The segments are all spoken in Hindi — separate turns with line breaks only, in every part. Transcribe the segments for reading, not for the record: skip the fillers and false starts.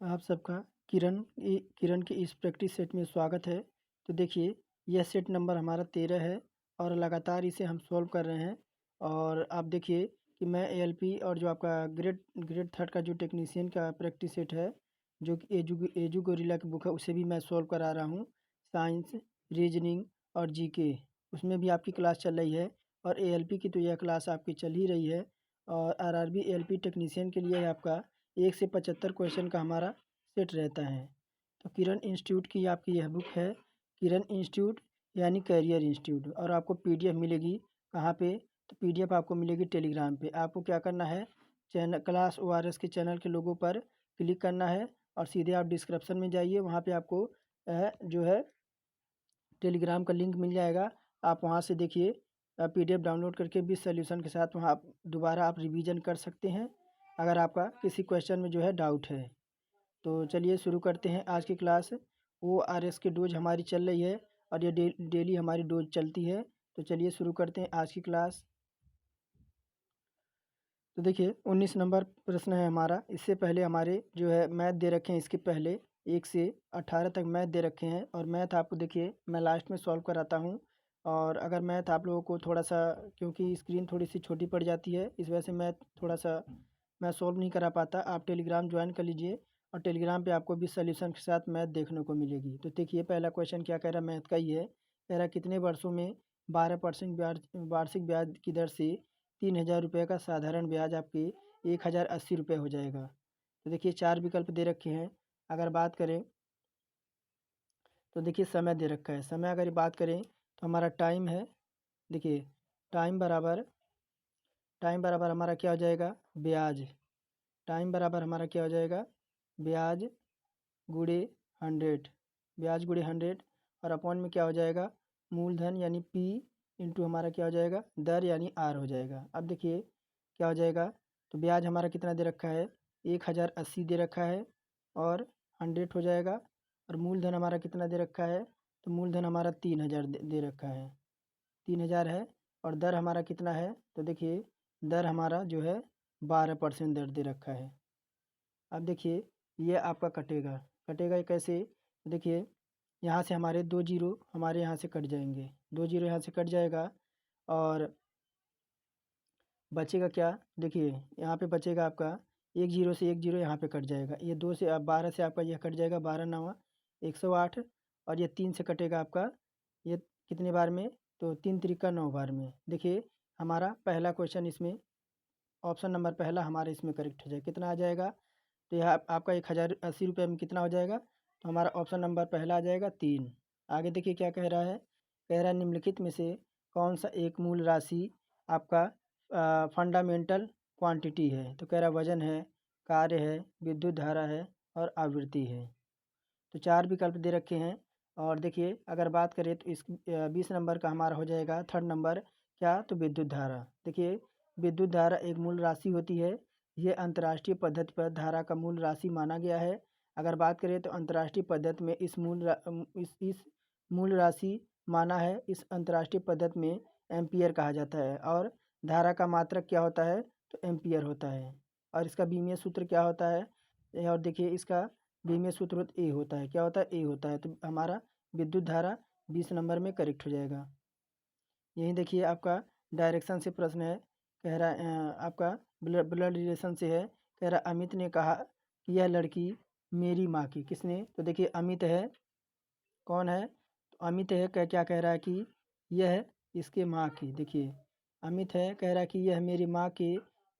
आप सबका किरण के इस प्रैक्टिस सेट में स्वागत है। तो देखिए, यह सेट नंबर हमारा 13 है और लगातार इसे हम सॉल्व कर रहे हैं। और आप देखिए कि मैं एएलपी और जो आपका ग्रेड ग्रेड थर्ड का जो टेक्नीशियन का प्रैक्टिस सेट है, जो कि एजू गोरिल्ला की बुक है, उसे भी मैं सॉल्व करा रहा हूँ। साइंस, रीजनिंग और जीके, उसमें भी आपकी क्लास चल रही है। और एएलपी की तो यह क्लास आपकी चल ही रही है। और आरआरबी एएलपी टेक्नीशियन के लिए आपका 1 से 75 क्वेश्चन का हमारा सेट रहता है। तो किरण इंस्टीट्यूट की आपकी यह बुक है, किरण इंस्टीट्यूट यानी करियर इंस्टीट्यूट। और आपको पीडीएफ मिलेगी कहाँ पे? तो पीडीएफ आपको मिलेगी टेलीग्राम पे। आपको क्या करना है, चैनल क्लास ओआरएस के चैनल के लोगों पर क्लिक करना है और सीधे आप डिस्क्रिप्शन में जाइए। वहाँ पे आपको जो है टेलीग्राम का लिंक मिल जाएगा। आप वहाँ से देखिए पीडीएफ डाउनलोड करके भी सॉल्यूशन के साथ वहाँ आप दोबारा आप रिवीजन कर सकते हैं, अगर आपका किसी क्वेश्चन में जो है डाउट है। तो चलिए शुरू करते हैं आज की क्लास। ओआरएस की डोज हमारी चल रही है और ये डेली हमारी डोज चलती है। तो चलिए शुरू करते हैं आज की क्लास। तो देखिए 19 नंबर प्रश्न है हमारा। इससे पहले हमारे जो है मैथ दे रखे हैं, इसके पहले 1 से 18 तक मैथ दे रखे हैं। और मैथ आपको देखिए मैं लास्ट में सॉल्व कराता हूँ। और अगर मैथ आप लोगों को थोड़ा सा, क्योंकि स्क्रीन थोड़ी सी छोटी पड़ जाती है, इस वजह से मैथ थोड़ा सा मैं सॉल्व नहीं करा पाता। आप टेलीग्राम ज्वाइन कर लीजिए और टेलीग्राम पे आपको भी सॉल्यूशन के साथ मैथ देखने को मिलेगी। तो देखिए पहला क्वेश्चन क्या कह रहा है, मैथ का ही है। कह रहा है कितने वर्षों में 12% ब्याज वार्षिक ब्याज की दर से 3000 रुपये का साधारण ब्याज आपके 1080 रुपये हो जाएगा। तो देखिए 4 विकल्प दे रखे हैं। अगर बात करें तो देखिए समय दे रखा है। समय अगर बात करें तो हमारा टाइम है। देखिए टाइम बराबर हमारा क्या हो जाएगा, ब्याज। टाइम बराबर हमारा क्या हो जाएगा, ब्याज गुणे 100। ब्याज गुणे 100 और अपॉन में क्या हो जाएगा, मूलधन यानी पी इंटू हमारा क्या हो जाएगा, दर यानी आर हो जाएगा। अब देखिए क्या हो जाएगा, तो ब्याज हमारा कितना दे रखा है, 1080 दे रखा है और 100 हो जाएगा। और मूलधन हमारा कितना दे रखा है, तो मूलधन हमारा 3000 दे रखा है, 3000 है। और दर हमारा कितना है, तो देखिए दर हमारा जो है 12% दर दे रखा है। अब देखिए ये आपका कटेगा, कटेगा कैसे, देखिए यहाँ से हमारे 2 जीरो हमारे यहाँ से कट जाएंगे, 2 जीरो यहाँ से कट जाएगा। और बचेगा क्या, देखिए यहाँ पे बचेगा आपका 1 जीरो से 1 जीरो यहाँ पे कट जाएगा। ये 2 से 12 से आपका यह कट जाएगा, 12 नवा 108। और ये 3 से कटेगा आपका ये कितने बार में, तो 3 त्रिका 9 बार में। देखिए हमारा पहला क्वेश्चन इसमें ऑप्शन नंबर पहला हमारा इसमें करेक्ट हो जाएगा। कितना आ जाएगा, तो यह आपका 1080 रुपये में कितना हो जाएगा, तो हमारा ऑप्शन नंबर पहला आ जाएगा 3। आगे देखिए क्या कह रहा है, कह रहा है निम्नलिखित में से कौन सा एक मूल राशि आपका फंडामेंटल क्वांटिटी है। तो कह रहा है वजन है, कार्य है, विद्युत धारा है और आवृत्ति है। तो 4 विकल्प दे रखे हैं। और देखिए अगर बात करें तो इस 20 नंबर का हमारा हो जाएगा थर्ड नंबर क्या, तो विद्युत धारा। देखिए विद्युत धारा एक मूल राशि होती है। ये अंतर्राष्ट्रीय पद्धति पर धारा का मूल राशि माना गया है। अगर बात करें तो अंतर्राष्ट्रीय पद्धति में इस मूल राशि माना है, इस अंतर्राष्ट्रीय पद्धति में एम्पियर कहा जाता है। और धारा का मात्रक क्या होता है, तो एम्पियर होता है। और इसका बीमीय सूत्र क्या होता है, और देखिए इसका बीमीय सूत्र ए होता है, क्या होता है, ए होता है। तो हमारा विद्युत धारा 20 नंबर में करेक्ट हो जाएगा। यही देखिए आपका डायरेक्शन से प्रश्न है। कह रहा है आपका ब्लड रिलेशन से है। कह रहा अमित ने कहा कि यह लड़की मेरी माँ की, किसने, तो देखिए अमित है, कौन है, तो अमित है। क्या कह रहा है कि यह इसके माँ की, देखिए अमित है, कह रहा है कि यह मेरी माँ के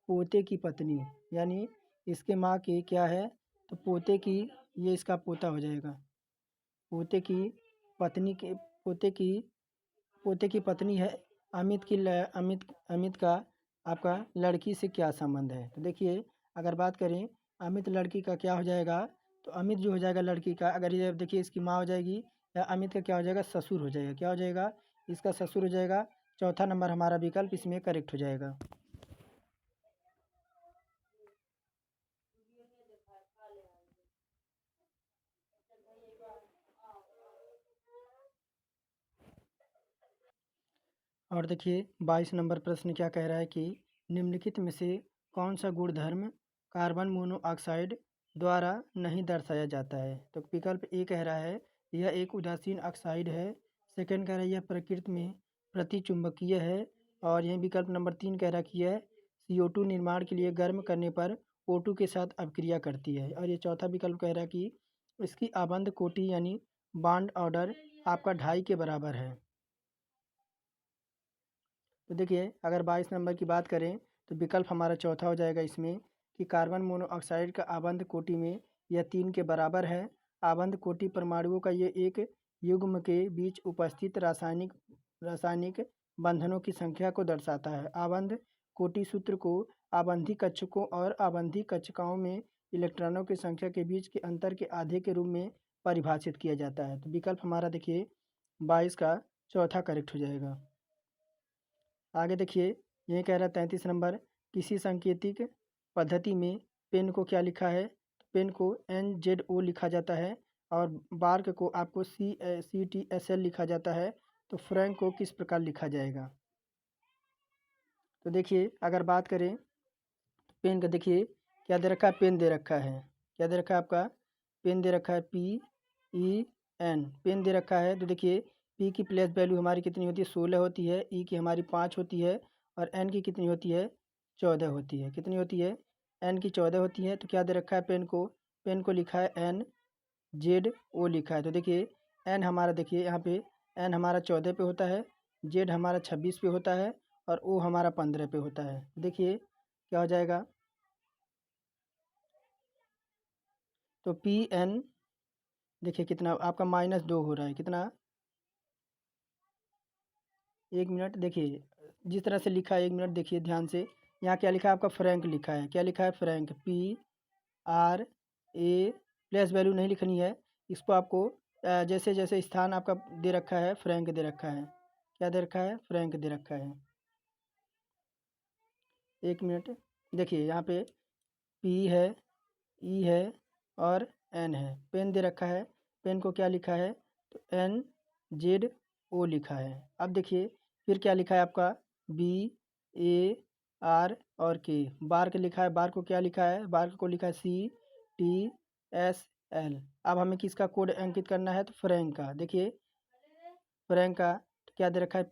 पोते की पत्नी, यानी इसके माँ की क्या है, तो पोते की, ये इसका पोता हो जाएगा। पोते की पत्नी के पोते की पत्नी है। अमित का आपका लड़की से क्या संबंध है, तो देखिए अगर बात करें अमित लड़की का क्या हो जाएगा, तो अमित जो हो जाएगा लड़की का, अगर ये देखिए इसकी माँ हो जाएगी, या अमित का क्या हो जाएगा, ससुर हो जाएगा, क्या हो जाएगा, इसका ससुर हो जाएगा। चौथा नंबर हमारा विकल्प इसमें करेक्ट हो जाएगा। और देखिए 22 नंबर प्रश्न क्या कह रहा है कि निम्नलिखित में से कौन सा गुणधर्म कार्बन मोनोऑक्साइड द्वारा नहीं दर्शाया जाता है। तो विकल्प ए कह रहा है यह एक उदासीन ऑक्साइड है। सेकंड कह रहा है यह प्रकृति में प्रतिचुंबकीय है। और यह विकल्प नंबर 3 कह रहा है कि यह CO2 निर्माण के लिए गर्म करने पर O2 के साथ अभिक्रिया करती है। और ये चौथा विकल्प कह रहा है कि इसकी आबंध कोटि यानी बॉन्ड ऑर्डर आपका 2.5 के बराबर है। तो देखिए अगर 22 नंबर की बात करें तो विकल्प हमारा चौथा हो जाएगा इसमें कि कार्बन मोनोऑक्साइड का आबंध कोटि में यह 3 के बराबर है। आबंध कोटि परमाणुओं का ये एक युग्म के बीच उपस्थित रासायनिक बंधनों की संख्या को दर्शाता है। आबंध कोटि सूत्र को आबंधी कक्षकों और आबंधी कक्षिकाओं में इलेक्ट्रॉनों की संख्या के बीच के अंतर के आधे के रूप में परिभाषित किया जाता है। तो विकल्प हमारा देखिए 22 का चौथा करेक्ट हो जाएगा। आगे देखिए ये कह रहा है 33 नंबर किसी सांकेतिक पद्धति में पेन को क्या लिखा है। पेन को NZO लिखा जाता है और बार्क को आपको CTSL लिखा जाता है। तो फ्रैंक को किस प्रकार लिखा जाएगा। तो देखिए अगर बात करें पेन का देखिए क्या दे रखा है, पेन दे रखा है, क्या दे रखा है आपका पेन दे रखा है PEN पेन दे रखा है। तो देखिए P की प्लेस वैल्यू हमारी कितनी होती है 16 होती है, E की हमारी 5 होती है और N की कितनी होती है 14 होती है। कितनी होती है N की 14 होती है। तो क्या दे रखा है पेन को लिखा है NZO लिखा है। तो देखिए N हमारा देखिए यहाँ पे N हमारा 14 पे होता है, Z हमारा 26 पे होता है और O हमारा 15 पे होता है। देखिए क्या हो जाएगा तो PN देखिए कितना आपका -2 हो रहा है। कितना 1 मिनट देखिए जिस तरह से लिखा है 1 मिनट देखिए ध्यान से। यहाँ क्या लिखा है आपका फ्रैंक लिखा है। क्या लिखा है फ्रैंक PRA प्लेस वैल्यू नहीं लिखनी है इसको आपको जैसे जैसे स्थान आपका दे रखा है फ्रैंक दे रखा है। क्या दे रखा है फ्रैंक दे रखा है। 1 मिनट देखिए यहाँ पे P है E है और N है। पेन दे रखा है, पेन को क्या लिखा है तो NZO लिखा है। अब देखिए फिर क्या लिखा है आपका BAR और K बार्क लिखा है। बार्क को क्या लिखा है बार्क को लिखा है CTSL। अब हमें किसका कोड अंकित करना है तो फ्रैंक का। देखिए फ्रैंक का क्या दे रखा है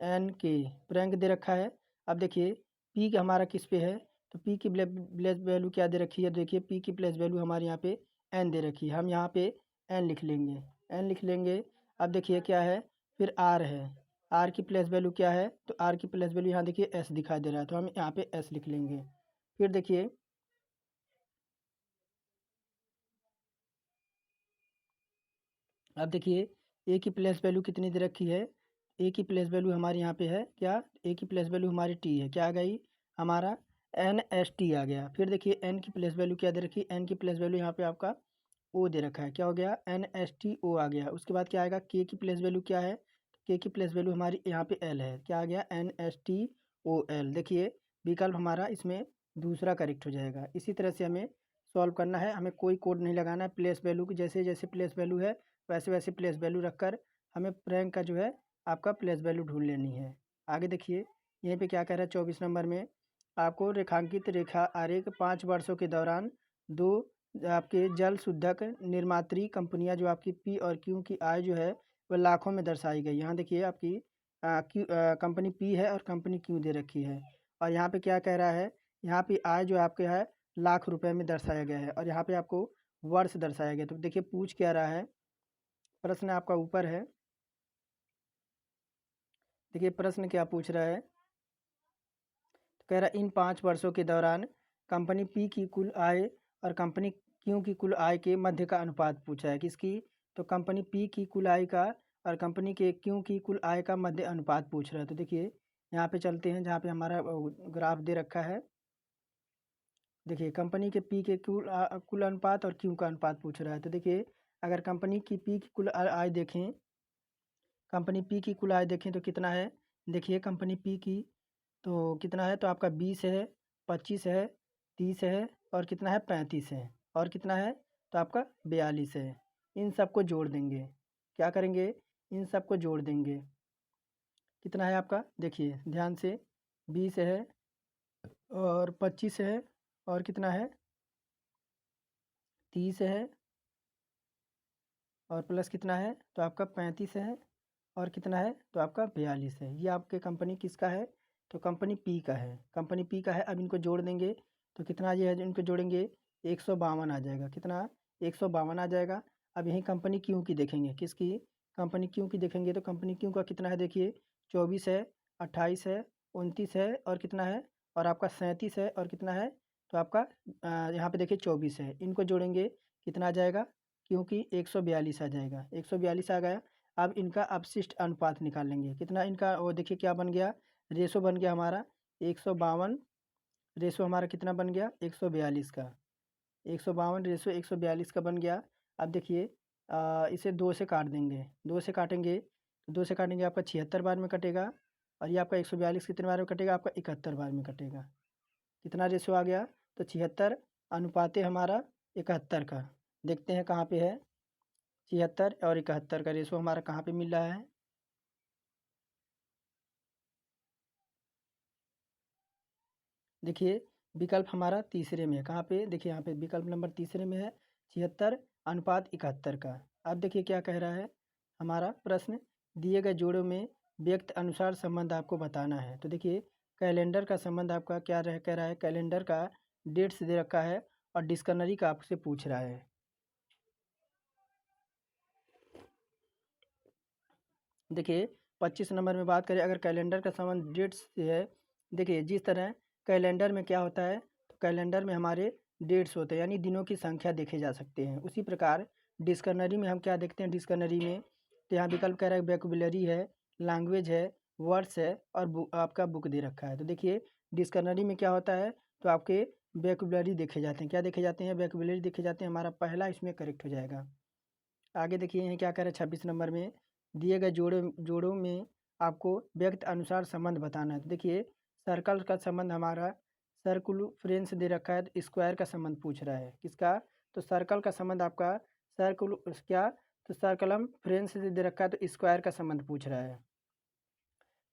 PRANK फ्रैंक दे रखा है। अब देखिए P का हमारा किस पे है तो P की प्लेस वैल्यू क्या दे रखी है। देखिए P की प्लेस वैल्यू हमारे यहाँ पे N दे रखी है। हम यहाँ पे N लिख लेंगे। अब देखिए क्या है फिर R है। R की प्लेस वैल्यू क्या है तो R की प्लेस वैल्यू यहाँ देखिए S दिखाई दे रहा है तो हम यहाँ पे S लिख लेंगे। फिर देखिए अब देखिए ए की प्लेस वैल्यू कितनी दे रखी है। ए की प्लेस वैल्यू हमारे यहाँ पे है क्या ए की प्लेस वैल्यू हमारी टी है। क्या आ गई हमारा NST आ गया। फिर देखिए एन की प्लेस वैल्यू क्या दे रखी है एन की प्लेस वैल्यू यहाँ पे आपका ओ दे रखा है। क्या हो गया NSTO आ गया। उसके बाद क्या आएगा के की प्लेस वैल्यू क्या है के की प्लेस वैल्यू हमारी यहाँ पे एल है। क्या आ गया NSTOL। देखिए विकल्प हमारा इसमें दूसरा करेक्ट हो जाएगा। इसी तरह से हमें सॉल्व करना है, हमें कोई कोड नहीं लगाना है। प्लेस वैल्यू की जैसे जैसे प्लेस वैल्यू है वैसे वैसे प्लेस वैल्यू रखकर हमें प्रैंक का जो है आपका प्लेस वैल्यू ढूंढ लेनी है। आगे देखिए यहीं पे क्या कह रहा है 24 नंबर में आपको रेखांकित रेखा आरेख 5 वर्षों के दौरान दो आपके जल शुद्धक निर्मात्री कंपनियां जो आपकी पी और क्यू की आय जो है वह लाखों में दर्शाई गई। यहाँ देखिए आपकी कंपनी पी है और कंपनी क्यू दे रखी है और यहाँ पे क्या कह रहा है यहाँ पे आय जो आपके है लाख रुपए में दर्शाया गया है और यहाँ पे आपको वर्ष दर्शाया गया। तो देखिए पूछ क्या रहा है प्रश्न आपका ऊपर है। देखिए प्रश्न क्या पूछ रहा है तो कह रहा है इन 5 वर्षों के दौरान कंपनी पी की कुल आय और कंपनी क्यू की कुल आय के मध्य का अनुपात पूछा है। किसकी तो कंपनी पी की कुल आय का और कंपनी के क्यू की कुल आय का मध्य अनुपात पूछ रहा है। तो देखिए यहाँ पे चलते हैं जहाँ पे हमारा ग्राफ दे रखा है। देखिए कंपनी के पी के कुल अनुपात और क्यू का अनुपात पूछ रहा है। तो देखिए अगर कंपनी की पी की कुल आय देखें कंपनी पी की कुल आय देखें तो कितना है। देखिए कंपनी पी की तो कितना है तो आपका 20 है 25 है 30 है और कितना है 35 है और कितना है तो आपका 42 है। इन सबको जोड़ देंगे। क्या करेंगे इन सबको जोड़ देंगे। कितना है आपका देखिए ध्यान से 20 है और 25 है और कितना है 30 है, और प्लस कितना है तो आपका 35 है, और कितना है तो आपका 42 है। ये आपके कंपनी किसका है तो कंपनी पी का है, कंपनी पी का है। अब इनको जोड़ देंगे तो कितना ये है, इनको जोड़ेंगे 152 आ जाएगा। कितना 152 आ जाएगा। अब यही कंपनी क्यू की देखेंगे, किसकी कंपनी क्यू की देखेंगे तो कंपनी क्यू का कितना है देखिए 24 है, 28 है, 29 है, और कितना है और आपका 37 है, और कितना है तो आपका यहाँ पे देखिए 24 है। इनको जोड़ेंगे कितना आ जाएगा क्योंकि 142 आ जाएगा, 142 आ गया। अब इनका अपशिष्ट अनुपात निकाल लेंगे। कितना इनका वो देखिए क्या बन गया, रेशो बन गया हमारा 152, रेशो हमारा कितना बन गया 142 का, 152 रेशो 142 का बन गया। अब देखिए इसे 2 से काट देंगे, 2 से काटेंगे तो 2 से काटेंगे आपका 76 बार में कटेगा, और ये आपका 142 कितने बार में कटेगा आपका 71 बार में कटेगा। कितना रेशो आ गया तो 76 अनुपाते हमारा 71 का। देखते हैं कहाँ पे है 76 और 71 का रेशो हमारा कहाँ पे मिल रहा है। देखिए विकल्प हमारा तीसरे में है, कहाँ पे देखिए यहाँ पे विकल्प नंबर तीसरे में है 76:71 का। अब देखिए क्या कह रहा है हमारा प्रश्न, दिए गए जोड़ों में व्यक्त अनुसार संबंध आपको बताना है। तो देखिए कैलेंडर का संबंध आपका क्या रह कह रहा है, कैलेंडर का डेट्स दे रखा है और डिक्शनरी का आपसे पूछ रहा है। देखिए 25 नंबर में बात करें अगर कैलेंडर का संबंध डेट्स से है, देखिए जिस तरह कैलेंडर में क्या होता है तो कैलेंडर में हमारे डेट्स होते हैं यानी दिनों की संख्या देखे जा सकते हैं। उसी प्रकार डिक्शनरी में हम क्या देखते हैं, डिक्शनरी में तो यहाँ विकल्प कह रहा है वोकैबुलरी है, लैंग्वेज है, वर्ड्स है, और आपका बुक दे रखा है। तो देखिए डिक्शनरी में क्या होता है तो आपके वोकैबुलरी देखे जाते हैं। क्या देखे जाते हैं, वोकैबुलरी देखे जाते हैं। हमारा पहला इसमें करेक्ट हो जाएगा। आगे देखिए यहाँ क्या कह रहा है 26 नंबर में, दिए गए जोड़ों में आपको व्यक्त अनुसार संबंध बताना है। तो देखिए सर्कल का संबंध हमारा सर्कुलफ्रेंस दे रखा है, तो स्क्वायर का संबंध पूछ रहा है किसका तो सर्कल का संबंध आपका सर्कुल क्या तो सर्कलम फ्रेंस से दे रखा है तो स्क्वायर का संबंध पूछ रहा है।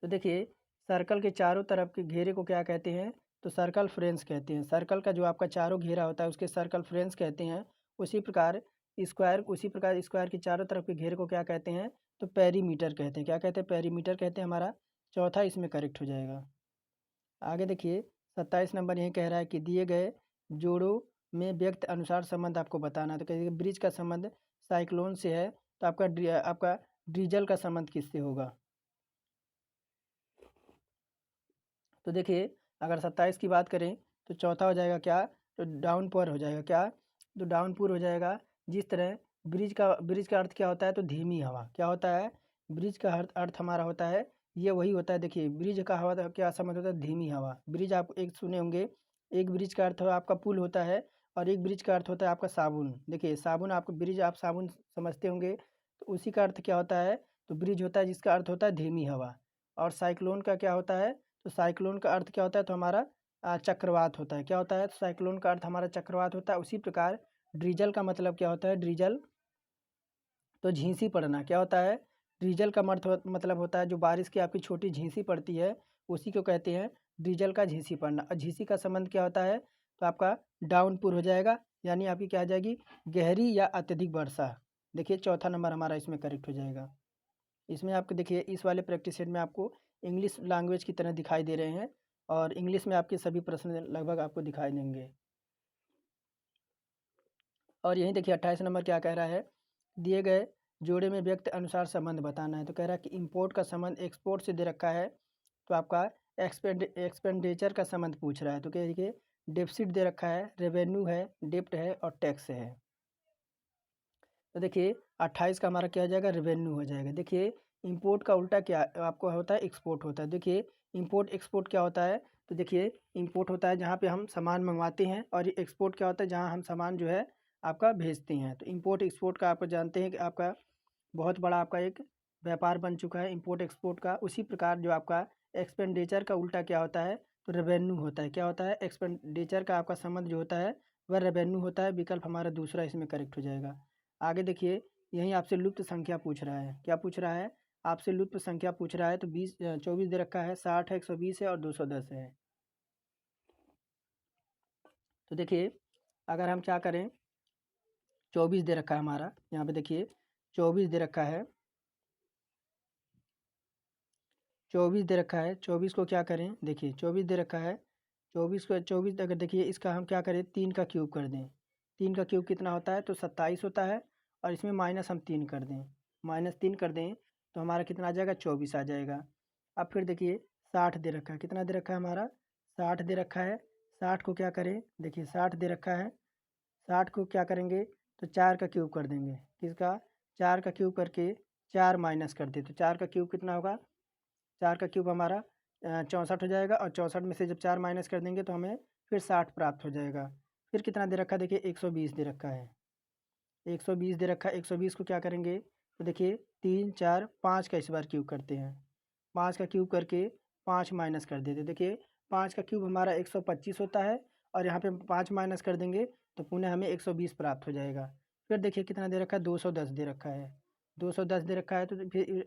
तो देखिए सर्कल के चारों तरफ के घेरे को क्या कहते हैं तो सर्कल फ्रेंस कहते हैं। सर्कल का जो आपका चारों घेरा होता है उसके सर्कल फ्रेंस कहते हैं। उसी प्रकार स्क्वायर के चारों तरफ के घेरे को क्या कहते हैं तो पेरीमीटर कहते हैं। क्या कहते हैं पेरीमीटर कहते हैं। हमारा चौथा इसमें करेक्ट हो जाएगा। आगे देखिए 27 नंबर यही कह रहा है कि दिए गए जोड़ों में व्यक्त अनुसार संबंध आपको बताना है। तो कहिए ब्रिज का संबंध साइक्लोन से है तो आपका ड्रीजल का संबंध किससे होगा। तो देखिए अगर 27 की बात करें तो चौथा हो जाएगा क्या तो डाउनपोर हो जाएगा। क्या तो डाउनपुर हो जाएगा। जिस तरह ब्रिज का अर्थ क्या होता है तो धीमी हवा। क्या होता है ब्रिज का अर्थ हमारा होता है ये वही होता है। देखिए ब्रिज का हवा क्या समझ होता है धीमी हवा। ब्रिज आप एक सुने होंगे, एक ब्रिज का अर्थ आपका पुल होता है और एक ब्रिज का अर्थ होता है आपका साबुन। देखिए साबुन आपको ब्रिज आप साबुन समझते होंगे, तो उसी का अर्थ क्या होता है तो ब्रिज होता है जिसका अर्थ होता है धीमी हवा। और साइक्लोन का क्या होता है तो साइक्लोन का अर्थ क्या होता है तो हमारा चक्रवात होता है। क्या होता है तो साइक्लोन का अर्थ हमारा चक्रवात होता है। उसी प्रकार ड्रीजल का मतलब क्या होता है, ड्रीजल तो झींसी पड़ना। क्या होता है ड्रीजल का मतलब होता है जो बारिश की आपकी छोटी झींसी पड़ती है उसी को कहते हैं ड्रीजल का झींसी पड़ना। और झींसी का संबंध क्या होता है तो आपका डाउनपुर हो जाएगा, यानी आपकी क्या आ जाएगी गहरी या अत्यधिक वर्षा। देखिए चौथा नंबर हमारा इसमें करेक्ट हो जाएगा। इसमें आपको देखिए इस वाले प्रैक्टिस सेट में आपको इंग्लिश लैंग्वेज की तरह दिखाई दे रहे हैं, और इंग्लिश में आपके सभी प्रश्न लगभग आपको दिखाई देंगे। और यहीं देखिए 28 नंबर क्या कह रहा है, दिए गए जोड़े में व्यक्त अनुसार संबंध बताना है। तो कह रहा है कि इंपोर्ट का संबंध एक्सपोर्ट से दे रखा है तो आपका एक्सपेंडिचर का संबंध पूछ रहा है। तो देखिए डेफिसिट दे रखा है, रेवेन्यू है, डेप्ट है और टैक्स है। तो देखिए 28 का हमारा क्या हो जाएगा रेवेन्यू हो जाएगा। देखिए इंपोर्ट का उल्टा क्या आपको होता है एक्सपोर्ट होता है। देखिए इंपोर्ट एक्सपोर्ट क्या होता है तो देखिए इंपोर्ट होता है जहाँ पे हम सामान मंगवाते हैं, और एक्सपोर्ट क्या होता है जहाँ हम सामान जो है आपका भेजते हैं। तो इंपोर्ट एक्सपोर्ट का आपको जानते हैं कि आपका बहुत बड़ा आपका एक व्यापार बन चुका है इंपोर्ट एक्सपोर्ट का। उसी प्रकार जो आपका एक्सपेंडिचर का उल्टा क्या होता है तो रेवेन्यू होता है। क्या होता है एक्सपेंडिचर का आपका संबंध जो होता है वह रेवेन्यू होता है। विकल्प हमारा दूसरा इसमें करेक्ट हो जाएगा। आगे देखिए यहीं आपसे लुप्त संख्या पूछ रहा है। क्या पूछ रहा है आपसे लुप्त संख्या पूछ रहा है। तो 24 दे रखा है, 60 है, 120 है और 210 है। तो देखिए अगर हम क्या करें, 24 दे रखा है हमारा, यहाँ पे देखिए 24 दे रखा है, 24 दे रखा है। 24 को क्या करें, देखिए 24 दे रखा है, 24 अगर देखिए इसका हम क्या करें, 3 का क्यूब कर दें। 3 का क्यूब कितना होता है, तो 27 होता है, और इसमें माइनस हम 3 कर दें, -3 कर दें तो हमारा कितना आ जाएगा, 24 आ जाएगा। अब फिर देखिए 60 दे रखा है, कितना दे रखा है हमारा, 60 दे रखा है। 60 को क्या करें, देखिए 60 दे रखा है, 60 को क्या करेंगे, तो 4 का क्यूब कर देंगे। किसका, 4 का क्यूब करके 4 माइनस कर दे, तो 4 का क्यूब कितना होगा, 4 का क्यूब हमारा 64 हो जाएगा, और 64 में से जब 4 माइनस कर देंगे तो हमें फिर 60 प्राप्त हो जाएगा। फिर कितना दे रखा है, देखिए 120 दे रखा है, 120 दे रखा है। 120 को क्या करेंगे, तो देखिए 3 4 5 का इस बार क्यूब करते हैं, 5 का क्यूब करके 5 माइनस कर देते, देखिए 5 का क्यूब हमारा 125 होता है, और यहाँ पे 5 माइनस कर देंगे तो पुनः हमें 120 प्राप्त हो जाएगा। फिर देखिए कितना दे रखा है, 210 दे रखा है, 210 दे रखा है। तो फिर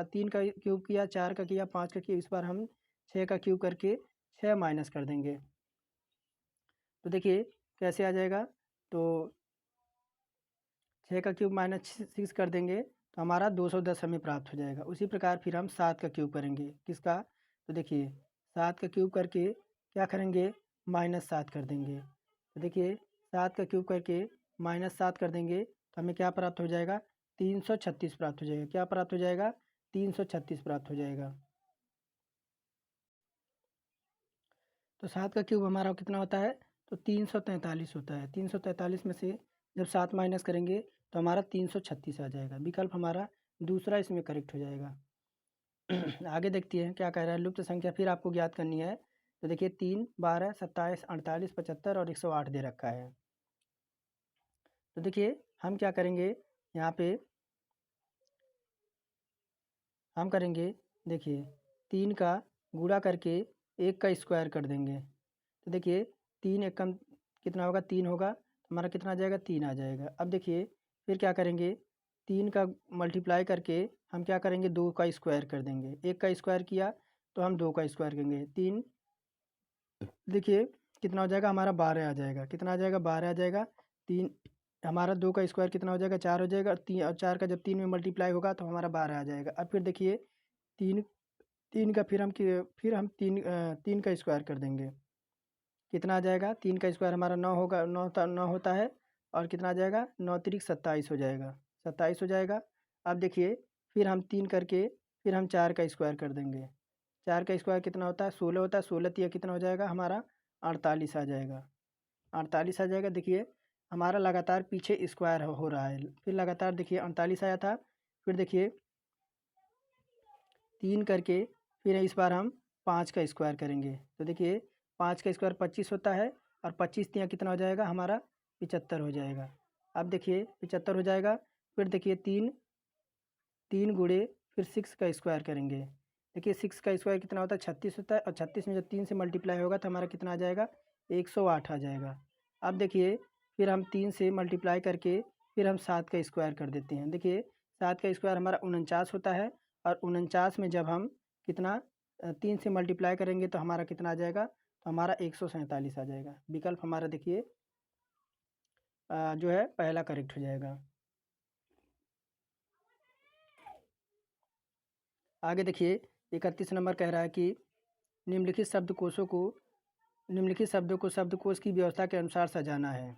3 का क्यूब किया, 4 का किया, 5 का किया, इस बार हम 6 का क्यूब करके 6 माइनस कर देंगे। तो देखिए कैसे आ जाएगा, तो 6 का क्यूब -6 कर देंगे तो हमारा 210 हमें प्राप्त हो जाएगा। उसी प्रकार फिर हम 7 का क्यूब करेंगे, किसका, तो देखिए 7 का क्यूब करके क्या करेंगे, -7 कर देंगे। तो देखिए 7 का क्यूब करके -7 कर देंगे तो हमें क्या प्राप्त हो जाएगा, 336 प्राप्त हो जाएगा। क्या प्राप्त हो जाएगा, 336 प्राप्त हो जाएगा। तो 7 का क्यूब हमारा कितना होता है, तो 343 होता है। 343 में से जब 7 माइनस करेंगे तो हमारा 336 आ जाएगा। विकल्प हमारा दूसरा इसमें करेक्ट हो जाएगा। आगे देखते हैं क्या कह रहा है, लुप्त संख्या फिर आपको ज्ञात करनी है। तो देखिए 3 12 27 48 75 और 108 दे रखा है। तो देखिए हम क्या करेंगे, यहाँ पे हम करेंगे, देखिए 3 का गुणा करके 1 का स्क्वायर कर देंगे। तो देखिए 3 एक कम कितना होगा, 3 होगा, तो हमारा कितना आ जाएगा, 3 आ जाएगा। अब देखिए फिर क्या करेंगे, 3 का मल्टीप्लाई करके हम क्या करेंगे, 2 का स्क्वायर कर देंगे। 1 का स्क्वायर किया तो हम 2 का स्क्वायर करेंगे, 3, देखिए कितना हो जाएगा हमारा, 12 आ जाएगा। कितना आ जाएगा, 12 आ जाएगा। 3 हमारा 2 का स्क्वायर कितना हो जाएगा, 4 हो जाएगा, और 3 और 4 का जब 3 में मल्टीप्लाई होगा तो हमारा 12 आ जाएगा। अब फिर देखिए 3 3 का फिर हम 3 का स्क्वायर कर देंगे। कितना आ जाएगा, 3 का स्क्वायर हमारा 9 होगा, 9 होता है, और कितना आ जाएगा, 9 त्रिक 27 हो जाएगा, 27 हो जाएगा। अब देखिए फिर हम 3 करके फिर हम 4 का स्क्वायर कर देंगे। 4 का स्क्वायर कितना होता है, 16 होता है, 16 तिया कितना हो जाएगा हमारा, 48 आ जाएगा, 48 आ जाएगा। देखिए हमारा लगातार पीछे स्क्वायर हो रहा है, फिर लगातार देखिए 48 आया था, फिर देखिए 3 करके फिर इस बार हम 5 का स्क्वायर करेंगे। तो देखिए 5 का स्क्वायर 25 होता है, और 25 तिया कितना हो जाएगा हमारा, 75 हो जाएगा। अब देखिए 75 हो जाएगा। फिर देखिए 3 गुणे फिर 6 का स्क्वायर करेंगे। देखिए 6 का स्क्वायर कितना होता है, 36 होता है, और 36 में जब 3 से मल्टीप्लाई होगा तो हमारा कितना आ जाएगा, 108 आ जाएगा। अब देखिए फिर हम 3 से मल्टीप्लाई करके फिर हम 7 का स्क्वायर कर देते हैं। देखिए 7 का स्क्वायर हमारा 49 होता है, और 49 में जब हम कितना 3 से मल्टीप्लाई करेंगे तो हमारा कितना आ जाएगा, तो हमारा 147 आ जाएगा। विकल्प हमारा देखिए जो है पहला करेक्ट हो जाएगा। आगे देखिए 31 नंबर कह रहा है कि निम्नलिखित शब्दकोश की व्यवस्था के अनुसार सजाना है।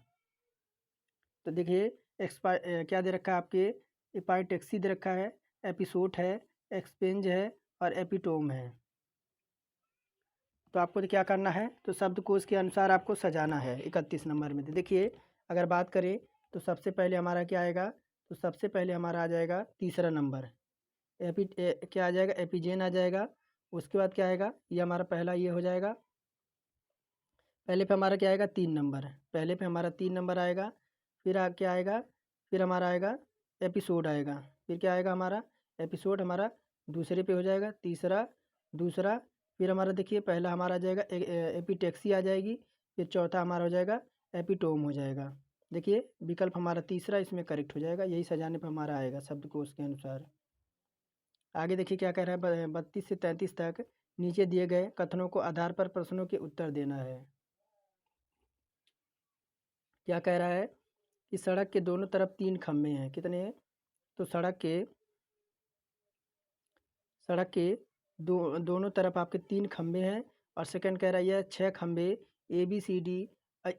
तो देखिए क्या दे रखा है आपके, एपाइटैक्सी दे रखा है, एपिसोड है, एक्सपेंज है, और एपिटोम है। तो आपको क्या करना है, तो शब्दकोश के अनुसार आपको सजाना है 31 नंबर में। तो देखिए अगर बात करें तो सबसे पहले हमारा क्या आएगा, तो सबसे पहले हमारा आ जाएगा तीसरा नंबर, क्या आ जाएगा, एपिजेन आ जाएगा। उसके बाद क्या आएगा, ये हमारा पहला ये हो जाएगा। पहले पे हमारा क्या आएगा, 3 नंबर, पहले पे हमारा 3 नंबर आएगा। फिर क्या आएगा, फिर हमारा आएगा एपिसोड आएगा। फिर क्या आएगा हमारा, एपिसोड हमारा दूसरे पे हो जाएगा, तीसरा, दूसरा, फिर हमारा देखिए पहला हमारा आ जाएगा एपिटैक्सी आ जाएगी, फिर चौथा हमारा हो जाएगा एपिटोम हो जाएगा। देखिए विकल्प हमारा तीसरा इसमें करेक्ट हो जाएगा, यही सजाने पर हमारा आएगा शब्दकोश के अनुसार। आगे देखिए क्या कह रहा है, 32 से 33 तक नीचे दिए गए कथनों को आधार पर प्रश्नों के उत्तर देना है। क्या कह रहा है कि सड़क के दोनों तरफ 3 खंभे हैं। कितने? तो सड़क के दोनों तरफ आपके 3 खंभे हैं। और सेकंड कह रहा है यह 6 खंभे A B C D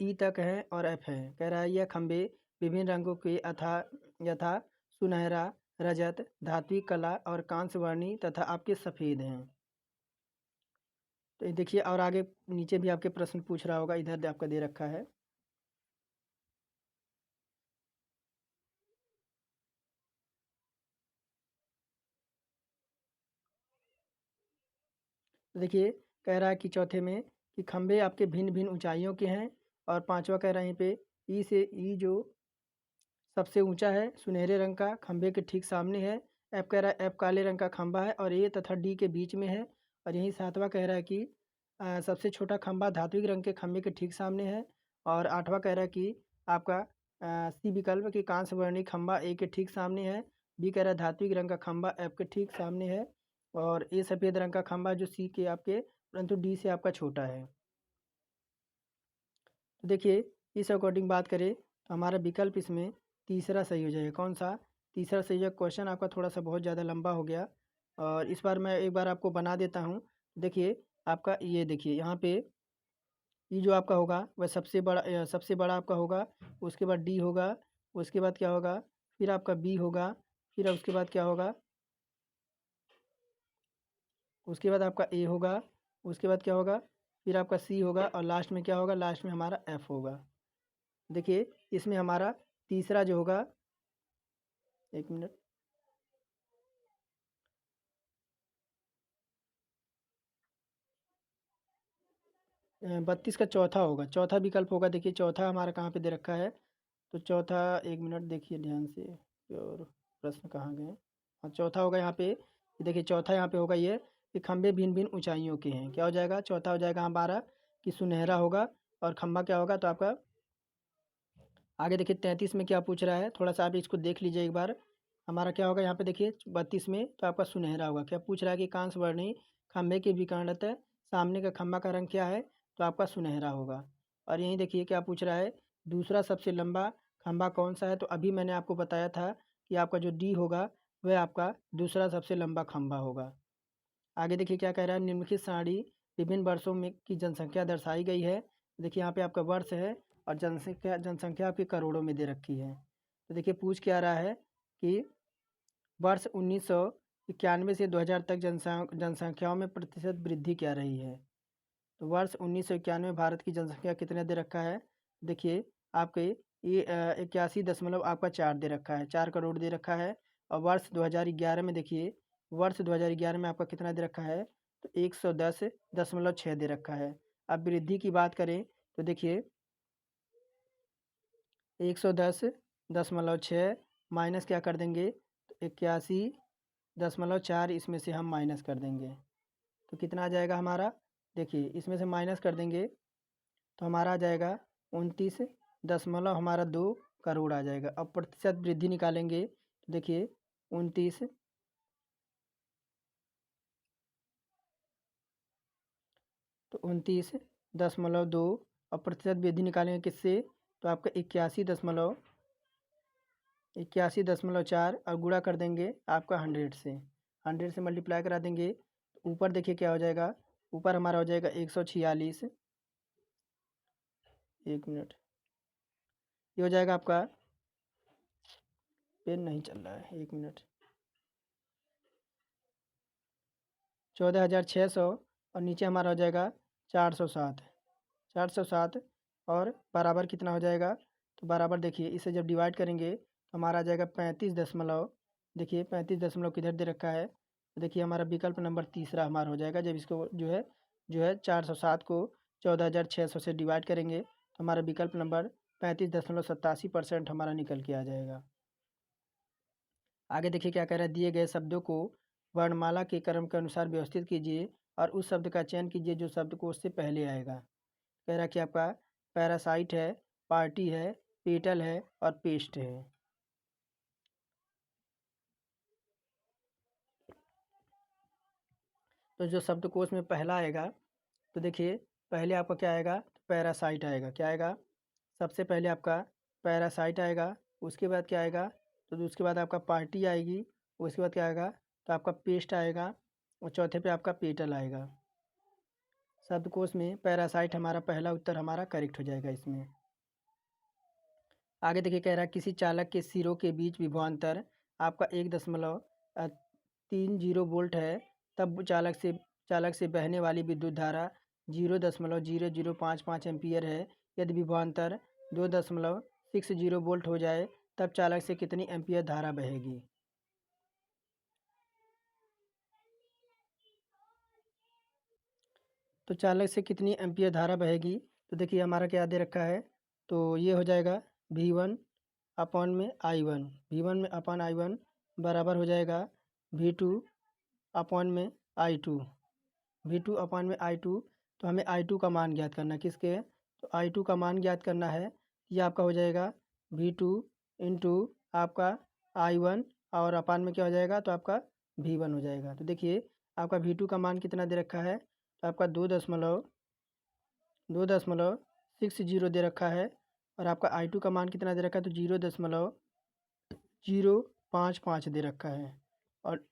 E तक हैं और एफ हैं। कह रहा है यह खंभे विभिन्न रंगों के यथा सुनहरा, रजत, धात्विक कला और कांस्य वर्णी तथा आपके सफ़ेद हैं। तो ये देखिए, और आगे नीचे भी आपके प्रश्न पूछ रहा होगा, इधर आपका दे रखा है। तो देखिए, कह रहा है कि चौथे में कि खंभे आपके भिन्न भिन्न ऊंचाइयों के हैं। और पांचवा कह रहा है यहीं पे ई जो सबसे ऊंचा है सुनहरे रंग का, खंभे के ठीक सामने है। एफ कह रहा है एफ काले रंग का खंभा है और ए तथा डी के बीच में है। और यहीं सातवां कह रहा है कि सबसे छोटा खंभा धात्विक रंग के खंभे के ठीक सामने है। और आठवां कह रहा है कि आपका सी विकल्प कि कांस्य वर्णी खंभा ए के ठीक सामने है। बी कह रहा है धात्विक रंग का खंभा एफ के ठीक सामने है। और ए सफ़ेद रंग का खंभा जो सी के आपके परंतु डी से आपका छोटा है। तो देखिए, इस अकॉर्डिंग बात करें तो हमारा विकल्प इसमें तीसरा सही हो जाएगा। कौन सा? तीसरा सही है। क्वेश्चन आपका थोड़ा सा बहुत ज़्यादा लंबा हो गया और इस बार मैं एक बार आपको बना देता हूँ। देखिए, आपका ये देखिए यहाँ पे ये जो आपका होगा वह सबसे बड़ा आपका होगा। उसके बाद डी होगा, उसके बाद क्या होगा, फिर आपका बी होगा, फिर उसके बाद क्या होगा, उसके बाद आपका ए होगा, उसके बाद क्या होगा, फिर आपका सी होगा और लास्ट में क्या होगा, लास्ट में हमारा एफ होगा। देखिए, इसमें हमारा तीसरा जो होगा, एक मिनट, 32 का चौथा होगा, चौथा विकल्प होगा। देखिए चौथा हमारा कहाँ पे दे रखा है, तो चौथा, एक मिनट देखिए ध्यान से, और प्रश्न कहाँ गए। हाँ, चौथा होगा यहाँ पे। देखिए चौथा यहाँ पे होगा ये कि खंभे भिन्न भिन्न ऊंचाइयों के हैं। क्या हो जाएगा? चौथा हो जाएगा हमारा कि सुनहरा होगा। और खंभा क्या होगा, तो आपका आगे देखिए 33 में क्या पूछ रहा है, थोड़ा सा आप इसको देख लीजिए एक बार। हमारा क्या होगा यहाँ पे देखिए 32 में, तो आपका सुनहरा होगा। क्या पूछ रहा है कि कांस्य वर्णी खंभे के विकर्णतः सामने का खंभा का रंग क्या है, तो आपका सुनहरा होगा। और यहीं देखिए क्या पूछ रहा है, दूसरा सबसे लंबा खंभा कौन सा है, तो अभी मैंने आपको बताया था कि आपका जो डी होगा वह आपका दूसरा सबसे लंबा खंभा होगा। आगे देखिए क्या कह रहा है, निम्नलिखित सारणी विभिन्न वर्षों में की जनसंख्या दर्शाई गई है। देखिए यहाँ पे आपका वर्ष है और जनसंख्या आपकी करोड़ों में दे रखी है। तो देखिए पूछ क्या रहा है कि वर्ष 1991 से 2000 तक जनसंख्याओं में प्रतिशत वृद्धि क्या रही है। तो वर्ष 1991 भारत की जनसंख्या कितने दे रखा है, देखिए आपके ये 81 दशमलव आपका 4 दे रखा है, 4 करोड़ दे रखा है। और वर्ष 2011 में देखिए, वर्ष 2011 में आपका कितना दे रखा है, तो 110.6 दे रखा है। अब वृद्धि की बात करें तो देखिए 110.6 माइनस क्या कर देंगे, तो 81.4 इसमें से हम माइनस कर देंगे तो कितना आ जाएगा हमारा, देखिए इसमें से माइनस कर देंगे तो हमारा आ जाएगा 29.2 करोड़ आ जाएगा। अब प्रतिशत वृद्धि निकालेंगे तो देखिए 29, तो 29.2 और प्रतिशत वृद्धि निकालेंगे किससे, तो आपका 81.4 और गुणा कर देंगे आपका 100 से, 100 से मल्टीप्लाई करा देंगे। ऊपर देखिए क्या हो जाएगा, ऊपर हमारा हो जाएगा 146, एक मिनट, ये हो जाएगा आपका, पेन नहीं चल रहा है, एक मिनट, 14,600 और नीचे हमारा हो जाएगा 407, 407 और बराबर कितना हो जाएगा, तो बराबर देखिए इसे जब डिवाइड करेंगे तो हमारा आ जाएगा 35 दशमलव, देखिए 35 दशमलव किधर दे रखा है, तो देखिए हमारा विकल्प नंबर तीसरा हमारा हो जाएगा। जब इसको जो है 407 को 14,600 से डिवाइड करेंगे तो हमारा विकल्प नंबर 35.87% हमारा निकल के आ जाएगा। आगे देखिए क्या कह रहा है, दिए गए शब्दों को वर्णमाला के क्रम के अनुसार व्यवस्थित कीजिए और उस शब्द का चयन कीजिए जो शब्दकोश से पहले आएगा। कह रहा है कि आपका पैरासाइट है, पार्टी है, पेटल है और पेस्ट है। तो जो शब्दकोश में पहला आएगा, तो देखिए पहले आपका क्या आएगा, तो पैरासाइट आएगा। क्या आएगा? सबसे पहले आपका पैरासाइट आएगा, उसके बाद क्या आएगा, तो उसके बाद आपका पार्टी आएगी, उसके बाद क्या आएगा, तो आपका पेस्ट आएगा, और चौथे पे आपका पेटल आएगा। शब्दकोश में पैरासाइट हमारा पहला उत्तर हमारा करेक्ट हो जाएगा इसमें। आगे देखिए कह रहा है किसी चालक के सिरों के बीच विभवांतर आपका 1.30 वोल्ट है, तब चालक से बहने वाली विद्युत धारा 0.0055 एम्पियर है। यदि विभवांतर 2.60 वोल्ट हो जाए तब चालक से कितनी एम्पियर धारा बहेगी। तो चालक से कितनी एम्पियर धारा बहेगी, तो देखिए हमारा क्या दे रखा है, तो ये हो जाएगा V1 अपॉन में I1, V1 में अपॉन I1 बराबर हो जाएगा V2 अपॉन में I2, V2 अपॉन में I2। तो हमें I2 का मान ज्ञात करना है, किसके, तो I2 का मान ज्ञात करना है। ये आपका हो जाएगा V2 इंटू आपका I1 और अपान में क्या हो जाएगा, तो आपका V1 हो जाएगा। तो देखिए आपका V2 का मान कितना दे रखा है, तो आपका 2.60 दे रखा है, और आपका I2 का मान कितना दे रखा है, तो 0.055 दे रखा है, और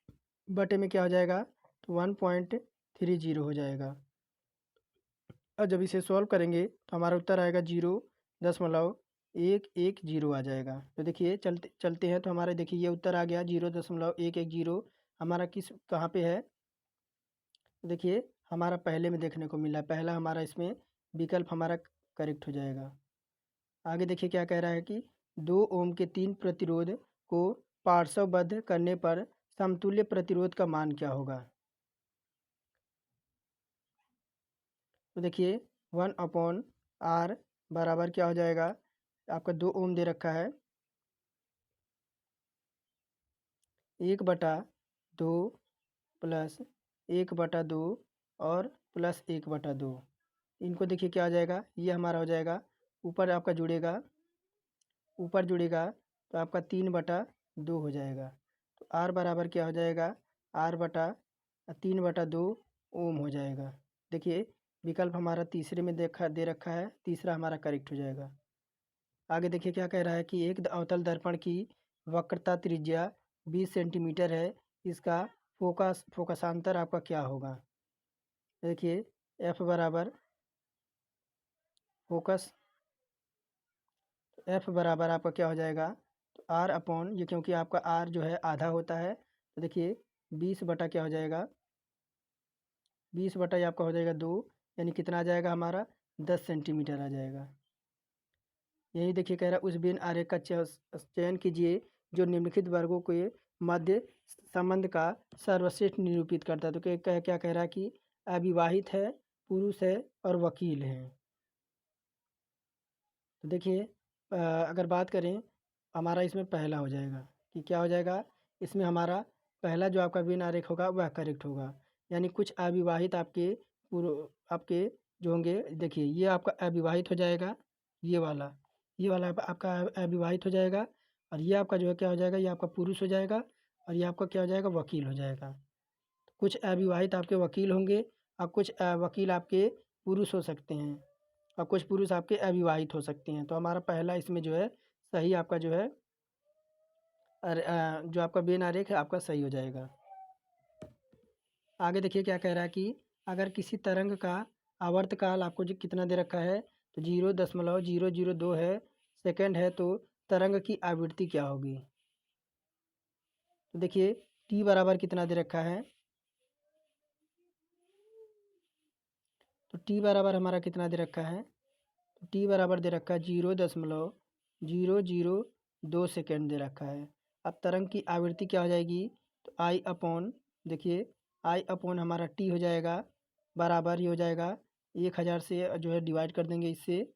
बटे में क्या हो जाएगा, तो 1.30 हो जाएगा। और जब इसे सॉल्व करेंगे तो हमारा उत्तर आएगा 0.110 आ जाएगा। तो देखिए चलते चलते हैं, तो हमारे देखिए ये उत्तर आ गया 0.110। हमारा किस कहाँ पे है, देखिए हमारा पहले में देखने को मिला, पहला हमारा इसमें विकल्प हमारा करेक्ट हो जाएगा। आगे देखिए क्या कह रहा है कि 2 ओम के 3 प्रतिरोध को पार्श्वबद्ध करने पर समतुल्य प्रतिरोध का मान क्या होगा। तो देखिए 1/R बराबर क्या हो जाएगा, आपका 2 ओम दे रखा है, 1/2 प्लस 1/2 और प्लस 1/2। इनको देखिए क्या हो जाएगा, ये हमारा हो जाएगा, ऊपर आपका जुड़ेगा, ऊपर जुड़ेगा तो आपका 3/2 हो जाएगा। तो R बराबर क्या हो जाएगा, R/3/2 ओम हो जाएगा। देखिए विकल्प हमारा तीसरे में दे रखा है, तीसरा हमारा करेक्ट हो जाएगा। आगे देखिए क्या कह रहा है कि एक अवतल दर्पण की वक्रता त्रिज्या 20 सेंटीमीटर है, इसका फोकसांतर आपका क्या होगा। देखिए F बराबर फोकस, F बराबर आपका क्या हो जाएगा, तो R अपॉन ये, क्योंकि आपका R जो है आधा होता है, तो देखिए 20 बटा क्या हो जाएगा, 20 बटा ये आपका हो जाएगा 2, यानी कितना आ जाएगा हमारा 10 सेंटीमीटर आ जाएगा। यही देखिए कह रहा है उस बेन आरेख का चयन कीजिए जो निम्नलिखित वर्गों के मध्य संबंध का सर्वश्रेष्ठ निरूपित करता है। तो क्या कह रहा है कि अविवाहित है, पुरुष है और वकील है। तो देखिए अगर बात करें, हमारा इसमें पहला हो जाएगा कि क्या हो जाएगा, इसमें हमारा पहला जो आपका बेन आरेख होगा वह करेक्ट होगा, यानी कुछ अविवाहित आपके जो होंगे, देखिए ये आपका अविवाहित हो जाएगा, ये वाला आपका अविवाहित हो जाएगा, और ये आपका जो है क्या हो जाएगा, ये आपका पुरुष हो जाएगा, और ये आपका क्या हो जाएगा, वकील हो जाएगा। कुछ अविवाहित आपके वकील होंगे, और कुछ वकील आपके पुरुष हो सकते हैं, और कुछ पुरुष आपके अविवाहित हो सकते हैं। तो हमारा पहला इसमें जो है सही आपका जो है जो आपका बेन आरेख है आपका सही हो जाएगा। आगे देखिए क्या कह रहा है कि अगर किसी तरंग का आवर्तकाल आपको जो कितना दे रखा है, तो 0.002 है सेकंड है, तो तरंग की आवृत्ति क्या होगी। तो देखिए टी बराबर कितना दे रखा है, तो टी बराबर हमारा कितना दे रखा है, तो टी बराबर दे रखा है 0.002 सेकेंड दे रखा है। अब तरंग की आवृत्ति क्या हो जाएगी, तो आई अपॉन, देखिए आई अपॉन हमारा टी हो जाएगा, बराबर ही हो जाएगा 1000 से जो है डिवाइड कर देंगे, इससे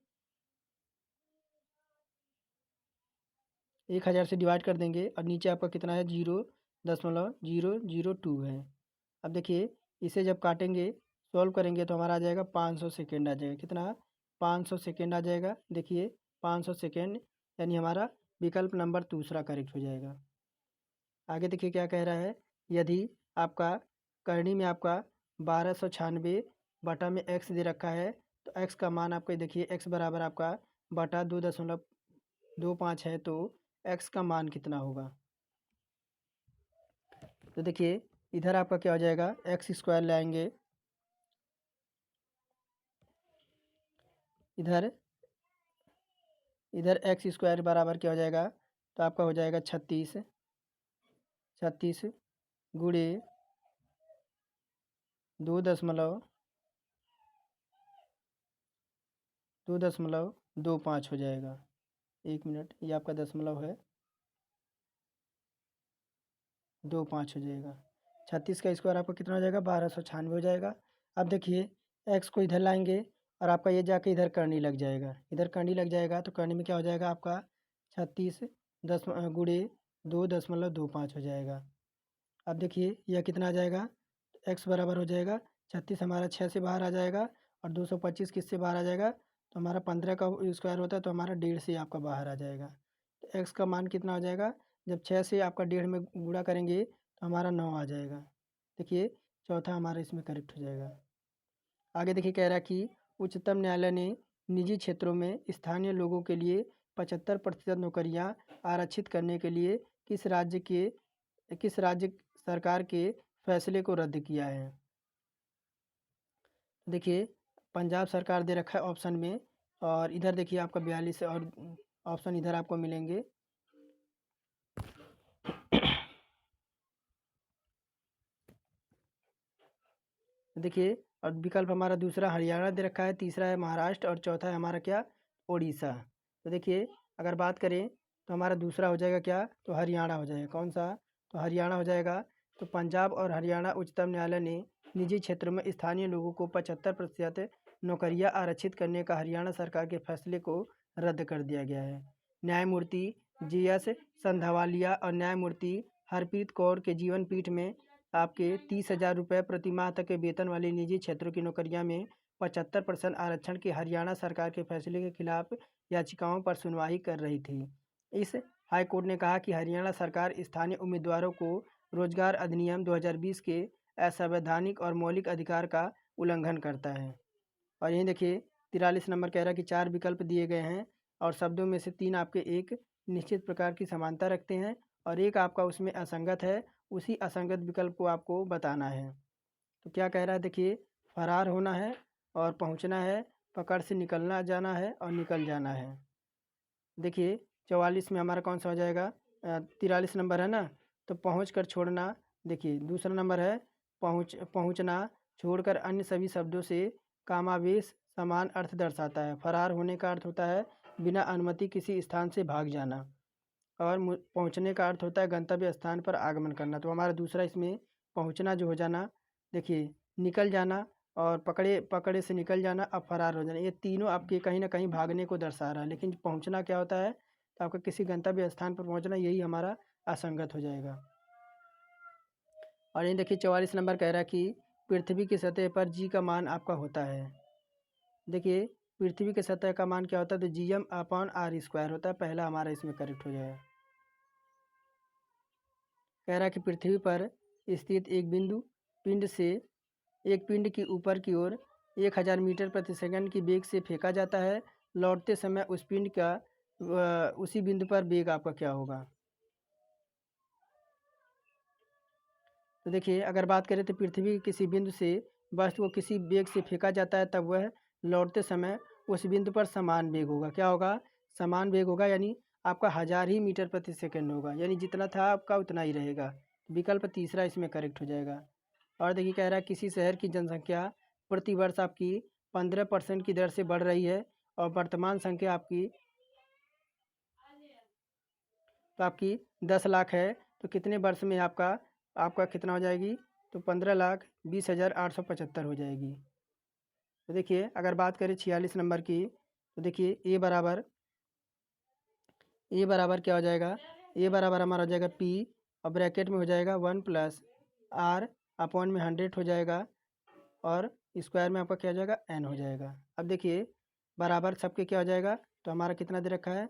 1000 से डिवाइड कर देंगे, और नीचे आपका कितना है 0.002 है। अब देखिए इसे जब काटेंगे सॉल्व करेंगे तो हमारा आ जाएगा 500 सेकेंड आ जाएगा, कितना 500 सेकेंड आ जाएगा। देखिए 500 सेकेंड, यानी हमारा विकल्प नंबर दूसरा करेक्ट हो जाएगा। आगे देखिए क्या कह रहा है, यदि आपका करनी में आपका 1296 बटा में x दे रखा है, तो x का मान आपका देखिए x बराबर आपका बटा 2.25 है तो x का मान कितना होगा। तो देखिए इधर आपका क्या हो जाएगा, एक्स स्क्वायर लाएंगे, इधर इधर एक्स स्क्वायर बराबर क्या हो जाएगा, तो आपका हो जाएगा 36 गुणे 2.25 हो जाएगा। 1 मिनट, ये आपका दशमलव है, 25 हो जाएगा। 36 का स्क्वायर आपका कितना हो जाएगा, 1296 हो जाएगा। अब देखिए एक्स को इधर लाएंगे और आपका ये जाके इधर करनी लग जाएगा, इधर करनी लग जाएगा तो करनी में क्या हो जाएगा आपका 36 गुणे 2.25 हो जाएगा। अब देखिए यह कितना आ जाएगा, एक्स बराबर हो जाएगा 36 हमारा 6 से बाहर आ जाएगा और 225 किससे बाहर आ जाएगा, तो हमारा 15 का स्क्वायर होता है तो हमारा 1.5 से आपका बाहर आ जाएगा। तो एक्स का मान कितना हो जाएगा, जब 6 से आपका 1.5 में गुणा करेंगे तो हमारा 9 आ जाएगा। देखिए चौथा हमारा इसमें करेक्ट हो जाएगा। आगे देखिए कह रहा है कि उच्चतम न्यायालय ने निजी क्षेत्रों में स्थानीय लोगों के लिए 75% नौकरियां आरक्षित करने के लिए किस राज्य सरकार के फैसले को रद्द किया है। देखिए पंजाब सरकार दे रखा है ऑप्शन में, और इधर देखिए आपका 42 और ऑप्शन इधर आपको मिलेंगे। देखिए और विकल्प हमारा दूसरा हरियाणा दे रखा है, तीसरा है महाराष्ट्र और चौथा है हमारा क्या, उड़ीसा। तो देखिए अगर बात करें तो हमारा दूसरा हो जाएगा क्या, तो हरियाणा हो जाएगा। कौन सा, तो हरियाणा हो जाएगा। तो पंजाब और हरियाणा उच्चतम न्यायालय ने निजी क्षेत्रों में स्थानीय लोगों को 75% नौकरियां आरक्षित करने का हरियाणा सरकार के फैसले को रद्द कर दिया गया है। न्यायमूर्ति GS संधावालिया और न्यायमूर्ति हरप्रीत कौर के जीवन पीठ में आपके 30,000 रुपये प्रति माह तक के वेतन वाली निजी क्षेत्रों की नौकरियां में 75% आरक्षण के हरियाणा सरकार के फैसले के खिलाफ याचिकाओं पर सुनवाई कर रही थी। इस हाईकोर्ट ने कहा कि हरियाणा सरकार स्थानीय उम्मीदवारों को रोजगार अधिनियम 2020 के असंवैधानिक और मौलिक अधिकार का उल्लंघन करता है। और यहीं देखिए 43 नंबर कह रहा है कि 4 विकल्प दिए गए हैं और शब्दों में से 3 आपके एक निश्चित प्रकार की समानता रखते हैं और एक आपका उसमें असंगत है, उसी असंगत विकल्प को आपको बताना है। तो क्या कह रहा है, देखिए फरार होना है और पहुंचना है, पकड़ से निकलना जाना है और निकल जाना है। देखिए 44 में हमारा कौन सा हो जाएगा, 43 नंबर है ना, तो पहुंच कर छोड़ना। देखिए दूसरा नंबर है पहुंचना छोड़कर अन्य सभी शब्दों से कामावेश समान अर्थ दर्शाता है। फरार होने का अर्थ होता है बिना अनुमति किसी स्थान से भाग जाना, और पहुंचने का अर्थ होता है गंतव्य स्थान पर आगमन करना। तो हमारा दूसरा इसमें पहुंचना जो हो जाना, देखिए निकल जाना और पकड़े पकड़े से निकल जाना, अब फरार हो जाना, ये तीनों आपके कहीं ना कहीं भागने को दर्शा रहा है। लेकिन पहुंचना क्या होता है, तो आपका किसी गंतव्य स्थान पर पहुंचना, यही हमारा असंगत हो जाएगा। और ये देखिए 44 नंबर कह रहा है कि पृथ्वी की सतह पर जी का मान आपका होता है। देखिए पृथ्वी की सतह का मान क्या होता है, तो GM/R² होता है। पहला हमारा इसमें करेक्ट हो जाएगा। कह रहा है कि पृथ्वी पर स्थित एक पिंड की ऊपर की ओर 1000 मीटर प्रति सेकंड की वेग से फेंका जाता है। लौटते समय उस पिंड का उसी बिंदु पर वेग आपका क्या होगा। तो देखिए अगर बात करें तो पृथ्वी किसी बिंदु से वस्तु को किसी वेग से फेंका जाता है, तब वह लौटते समय उस बिंदु पर समान वेग होगा। क्या होगा, समान वेग होगा, यानी आपका 1000 ही मीटर प्रति सेकंड होगा, यानी जितना था आपका उतना ही रहेगा। विकल्प तीसरा इसमें करेक्ट हो जाएगा। और देखिए कह रहा है किसी शहर की जनसंख्या प्रति वर्ष आपकी 15% की दर से बढ़ रही है और वर्तमान संख्या आपकी 10 लाख है, तो कितने वर्ष में आपका कितना हो जाएगी, तो 15,20,875 हो जाएगी। तो देखिए अगर बात करें 46 नंबर की, तो देखिए ए बराबर क्या हो जाएगा, ए बराबर हमारा हो जाएगा P और ब्रैकेट में हो जाएगा 1+R/में 100 हो जाएगा और स्क्वायर में आपका क्या हो जाएगा, N हो जाएगा। अब देखिए बराबर सबके क्या हो जाएगा, तो हमारा कितना दे रखा है,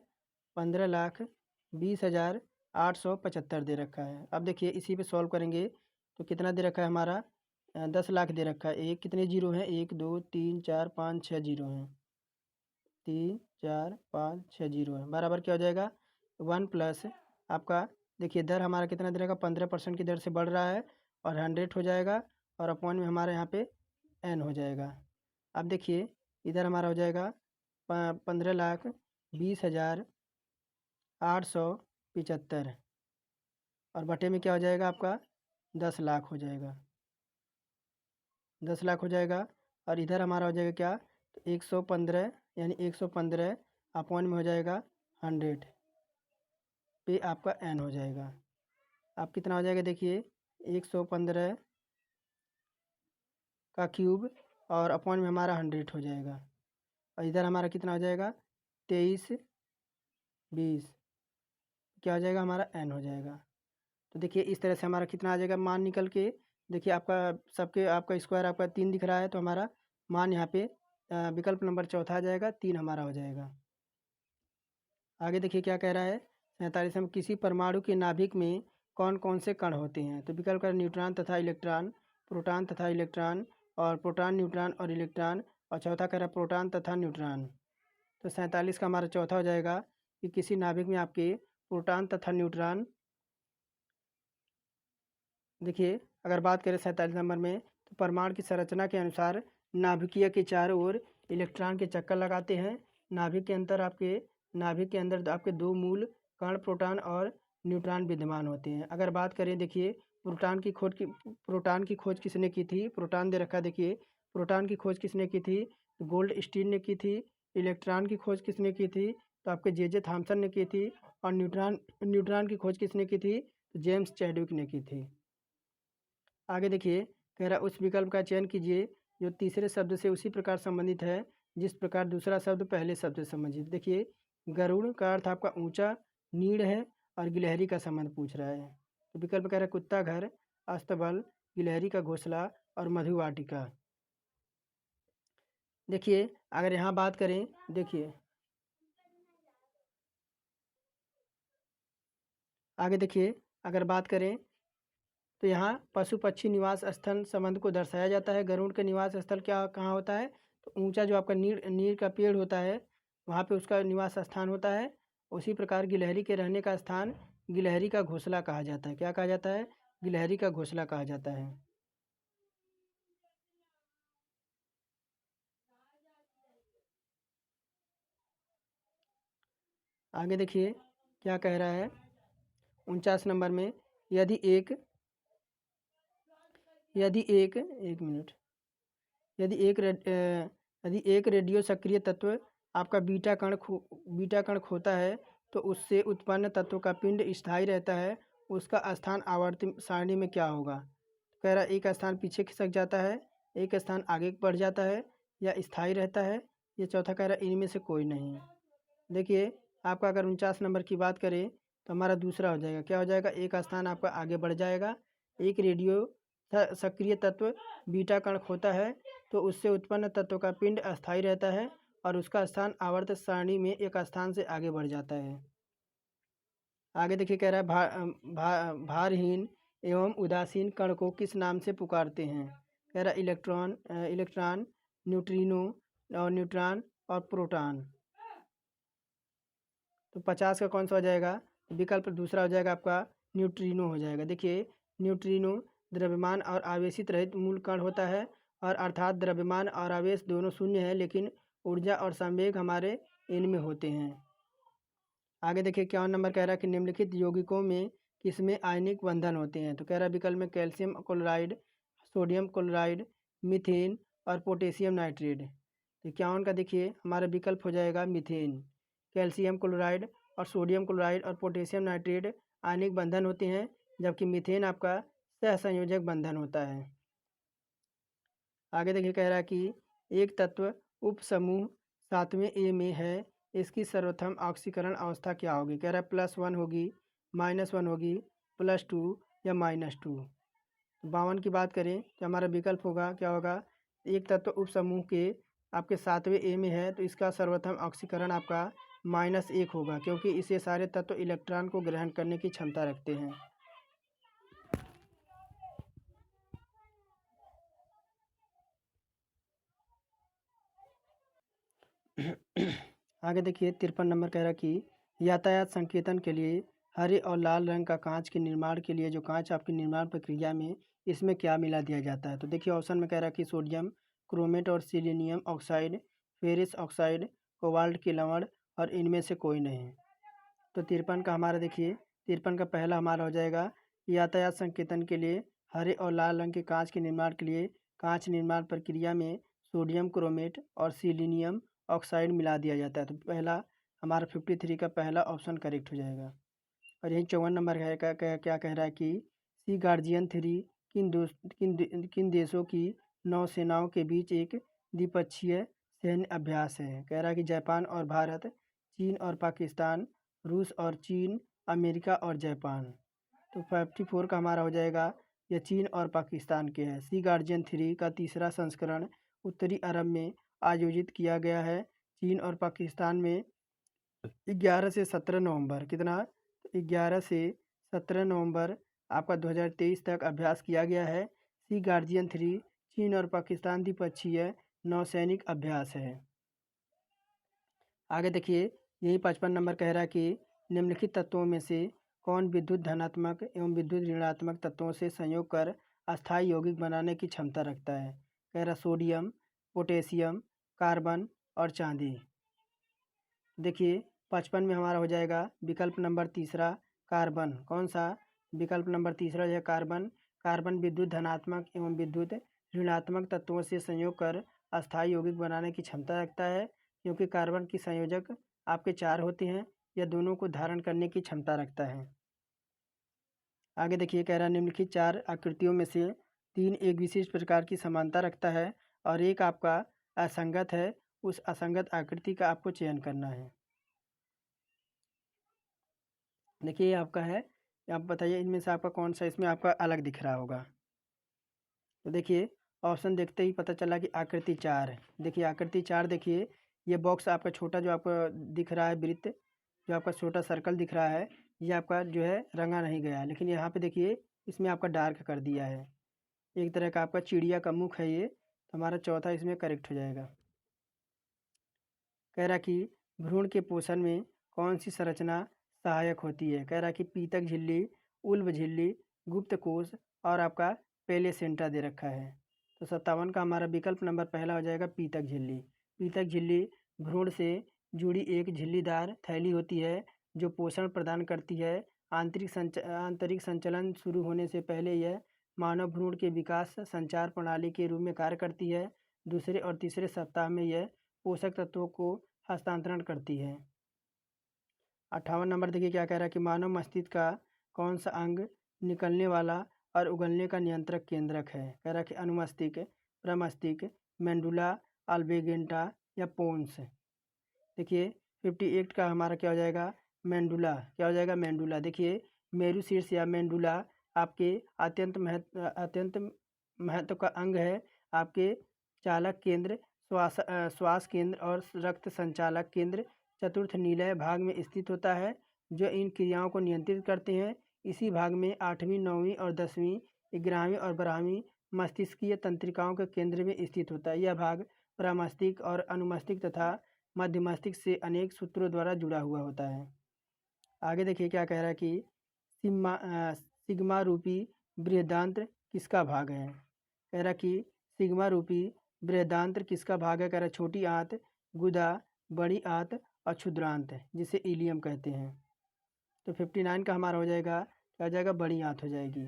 15,20,875 दे रखा है। अब देखिए इसी पे सॉल्व करेंगे तो कितना दे रखा है हमारा, 10 लाख दे रखा है। एक कितने जीरो हैं, 1 2 3 4 5 6 जीरो हैं, 3 4 5 6 जीरो है, बराबर क्या हो जाएगा 1 प्लस आपका, देखिए दर हमारा कितना दे रहेगा 15% की दर से बढ़ रहा है और 100 हो जाएगा और अपॉन में हमारे यहाँ पे n हो जाएगा। अब देखिए इधर हमारा हो जाएगा 15,20,875 और बटे में क्या हो जाएगा आपका 10 लाख हो जाएगा, 10 लाख हो जाएगा। और इधर हमारा हो जाएगा क्या, तो 115 यानी 115 अपॉन में हो जाएगा 100 पे आपका n हो जाएगा। अब कितना हो जाएगा देखिए 115 का क्यूब और अपॉन में हमारा 100 हो जाएगा और इधर हमारा कितना हो जाएगा 23 20 क्या हो जाएगा हमारा n हो जाएगा। तो देखिए इस तरह से हमारा कितना आ जाएगा मान निकल के, देखिए आपका सबके आपका स्क्वायर आपका 3 दिख रहा है तो हमारा मान यहाँ पे विकल्प नंबर चौथा आ जाएगा, 3 हमारा हो जाएगा। आगे देखिए क्या कह रहा है 47 में, किसी परमाणु के नाभिक में कौन कौन से कण होते हैं, तो विकल्प का न्यूट्रॉन तथा इलेक्ट्रॉन, प्रोटॉन तथा इलेक्ट्रॉन और प्रोटॉन न्यूट्रॉन और इलेक्ट्रॉन, और चौथा कह रहा है प्रोटॉन तथा न्यूट्रॉन। तो 47 का हमारा चौथा हो जाएगा कि किसी नाभिक में आपके प्रोटॉन तथा न्यूट्रॉन, देखिए अगर बात करें 47 नंबर में, तो परमाणु की संरचना के अनुसार नाभिकीय के चारों ओर इलेक्ट्रॉन के चक्कर लगाते हैं। नाभिक के अंदर आपके दो मूल कण प्रोटॉन और न्यूट्रॉन विद्यमान होते हैं। अगर बात करें देखिए प्रोटॉन की खोज किसने की थी, प्रोटॉन दे रखा, देखिए प्रोटॉन की खोज किसने की थी, गोल्ड स्टीन ने की थी। इलेक्ट्रॉन की खोज किसने की थी, तो आपके जे थॉमसन ने की थी। और न्यूट्रॉन की खोज किसने की थी, तो जेम्स चैडविक ने की थी। आगे देखिए कह रहा उस विकल्प का चयन कीजिए जो तीसरे शब्द से उसी प्रकार संबंधित है जिस प्रकार दूसरा शब्द पहले शब्द से संबंधित। देखिए गरुड़ का अर्थ आपका ऊंचा नीड़ है और गिलहरी का संबंध पूछ रहा है। तो विकल्प कह रहा है कुत्ता घर, अस्तबल, गिलहरी का घोंसला और मधुवाटिका। देखिए अगर यहाँ बात करें, देखिए आगे देखिए अगर बात करें तो यहाँ पशु पक्षी निवास स्थल संबंध को दर्शाया जाता है। गरुड़ का निवास स्थल क्या कहाँ होता है, तो ऊंचा जो आपका नीर नीर का पेड़ होता है वहाँ पे उसका निवास स्थान होता है। उसी प्रकार गिलहरी के रहने का स्थान गिलहरी का घोंसला कहा जाता है। क्या कहा जाता है, गिलहरी का घोंसला कहा जाता है। आगे देखिए क्या कह रहा है 49 नंबर में, यदि एक यदि एक एक मिनट यदि एक रेड- यदि एक रेडियो सक्रिय तत्व आपका बीटा कण खोता है तो उससे उत्पन्न तत्व का पिंड स्थायी रहता है, उसका स्थान आवर्ती सारणी में क्या होगा। कह रहा एक स्थान पीछे खिसक जाता है, एक स्थान आगे बढ़ जाता है या स्थायी रहता है। ये चौथा कह रहा इनमें से कोई नहीं। देखिए आपका अगर 49 नंबर की बात करें तो हमारा दूसरा हो जाएगा, क्या हो जाएगा, एक स्थान आपका आगे बढ़ जाएगा। एक रेडियो सक्रिय तत्व बीटा कण खोता है तो उससे उत्पन्न तत्व का पिंड अस्थायी रहता है और उसका स्थान आवर्त सारणी में एक स्थान से आगे बढ़ जाता है। आगे देखिए कह रहा है भारहीन एवं उदासीन कण को किस नाम से पुकारते हैं। कह रहा है इलेक्ट्रॉन, न्यूट्रिनो और न्यूट्रॉन और प्रोटॉन। तो 50 का कौन सा हो जाएगा, विकल्प दूसरा हो जाएगा आपका न्यूट्रिनो हो जाएगा। देखिए न्यूट्रिनो द्रव्यमान और आवेशित रहित मूल कण होता है, और अर्थात द्रव्यमान और आवेश दोनों शून्य है लेकिन ऊर्जा और संवेग हमारे इनमें होते हैं। आगे देखिए क्या नंबर कह रहा है कि निम्नलिखित यौगिकों में किसमें आयनिक बंधन होते हैं। तो कह रहा है विकल्प में calcium chloride, sodium chloride, methane और पोटेशियम नाइट्रेट। तो इक्यावन का देखिए हमारा विकल्प हो जाएगा मीथेन। कैल्शियम क्लोराइड और सोडियम क्लोराइड और पोटेशियम नाइट्रेट आयनिक बंधन होते हैं, जबकि मीथेन आपका सहसंयोजक बंधन होता है। आगे देखिए कह रहा है कि एक तत्व उपसमूह 7वें ए में है, इसकी सर्वप्रथम ऑक्सीकरण अवस्था क्या होगी। कह रहा है +1 होगी, -1 होगी, +2 या -2। 52 की बात करें तो हमारा विकल्प होगा क्या होगा, एक तत्व उपसमूह के आपके 7वें ए में है तो इसका सर्वप्रथम ऑक्सीकरण आपका -1 होगा, क्योंकि इसे सारे तत्व इलेक्ट्रॉन को ग्रहण करने की क्षमता रखते हैं। आगे देखिए 53 नंबर कह रहा कि यातायात संकेतन के लिए हरे और लाल रंग का कांच के निर्माण के लिए जो कांच आपकी निर्माण प्रक्रिया में इसमें क्या मिला दिया जाता है। तो देखिए ऑप्शन में कह रहा है कि सोडियम क्रोमेट और selenium oxide, ferric oxide, cobalt के लवण और इनमें से कोई नहीं। तो 53 का हमारा देखिए 53 का पहला हमारा हो जाएगा यातायात संकेतन के लिए हरे और लाल रंग के कांच के निर्माण के लिए कांच निर्माण प्रक्रिया में सोडियम क्रोमेट और सिलीनियम ऑक्साइड मिला दिया जाता है। तो पहला हमारा 53 का पहला ऑप्शन करेक्ट हो जाएगा। और यही 54 नंबर है क्या कह रहा है कि सी गार्जियन 3 किन देशों की नौसेनाओं के बीच एक द्विपक्षीय सैन्य अभ्यास है। कह रहा है कि जापान और भारत, चीन और पाकिस्तान, रूस और चीन, अमेरिका और जापान। तो 54 का हमारा हो जाएगा यह चीन और पाकिस्तान के है। सी गार्जियन 3 का तीसरा संस्करण उत्तरी अरब में आयोजित किया गया है। चीन और पाकिस्तान में 11 से 17 नवंबर कितना 11 से 17 नवंबर आपका 2023 तक अभ्यास किया गया है। सी गार्जियन 3 चीन और पाकिस्तान द्विपक्षीय नौसैनिक अभ्यास है। आगे देखिए यही 55 नंबर कह रहा है कि निम्नलिखित तत्वों में से कौन विद्युत धनात्मक एवं विद्युत ऋणात्मक तत्वों से संयोग कर अस्थायी यौगिक बनाने की क्षमता रखता है। कह रहा सोडियम, पोटेशियम, कार्बन और चांदी। देखिए 55 में हमारा हो जाएगा विकल्प नंबर तीसरा कार्बन। कौन सा? विकल्प नंबर तीसरा जो है कार्बन। कार्बन विद्युत धनात्मक एवं विद्युत ऋणात्मक तत्वों से संयोग कर अस्थायी यौगिक बनाने की क्षमता रखता है, क्योंकि कार्बन की संयोजक आपके 4 होते हैं, यह दोनों को धारण करने की क्षमता रखता है। आगे देखिए कह रहा है निम्नलिखित 4 आकृतियों में से 3 एक विशिष्ट प्रकार की समानता रखता है और एक आपका असंगत है। उस असंगत आकृति का आपको चयन करना है। देखिए ये आपका है, आप बताइए इनमें से आपका कौन सा इसमें आपका अलग दिख रहा होगा। तो देखिए ऑप्शन देखते ही पता चला कि आकृति 4 है। देखिए आकृति 4 देखिए ये बॉक्स आपका छोटा जो आपका दिख रहा है वृत्त, जो आपका छोटा सर्कल दिख रहा है, ये आपका जो है रंगा नहीं गया, लेकिन यहाँ पे देखिए इसमें आपका डार्क कर दिया है। एक तरह का आपका चिड़िया का मुख है ये, तो हमारा चौथा इसमें करेक्ट हो जाएगा। कह रहा कि भ्रूण के पोषण में कौन सी संरचना सहायक होती है। कह रहा कि पीतक झिल्ली, उल्ब झिल्ली, गुप्त कोष और आपका प्लेसेंटा दे रखा है। तो 57 का हमारा विकल्प नंबर पहला हो जाएगा पीतक झिल्ली। पीतक झिल्ली भ्रूण से जुड़ी एक झिल्लीदार थैली होती है जो पोषण प्रदान करती है। आंतरिक संचलन शुरू होने से पहले यह मानव भ्रूण के विकास संचार प्रणाली के रूप में कार्य करती है। दूसरे और तीसरे सप्ताह में यह पोषक तत्वों को हस्तांतरण करती है। 58 नंबर देखिए क्या कह रहा है कि मानव मस्तिष्क का कौन सा अंग निकलने वाला और उगलने का नियंत्रक केंद्रक है। कह रहा है कि अनुमस्तिष्क, प्रमस्तिष्क, मेंडुला अल्बेगेंटा या पोन्स। देखिए 58 का हमारा क्या हो जाएगा मेंडुला। क्या हो जाएगा मेंडुला। देखिए मेरुशीर्ष या मेंडुला आपके अत्यंत महत्व का अंग है। आपके चालक केंद्र, श्वास केंद्र और रक्त संचालक केंद्र चतुर्थ नीलय भाग में स्थित होता है, जो इन क्रियाओं को नियंत्रित करते हैं। इसी भाग में 8वीं, 9वीं और 10वीं, 11वीं और 12वीं मस्तिष्कीय तंत्रिकाओं के केंद्र में स्थित होता है। यह भाग प्रमस्तिष्क और अनुमस्तिष्क तथा मध्य मस्तिष्क से अनेक सूत्रों द्वारा जुड़ा हुआ होता है। आगे देखिए क्या कह रहा है कि सिग्मा रूपी बृहदांत्र किसका भाग है। कह रहा कि सिग्मा रूपी बृहदांत्र किसका भाग है। कह रहा छोटी आंत, गुदा, बड़ी आंत और क्षुद्रांत, जिसे इलियम कहते हैं। तो 59 का हमारा हो जाएगा क्या हो जाएगा बड़ी आंत हो जाएगी।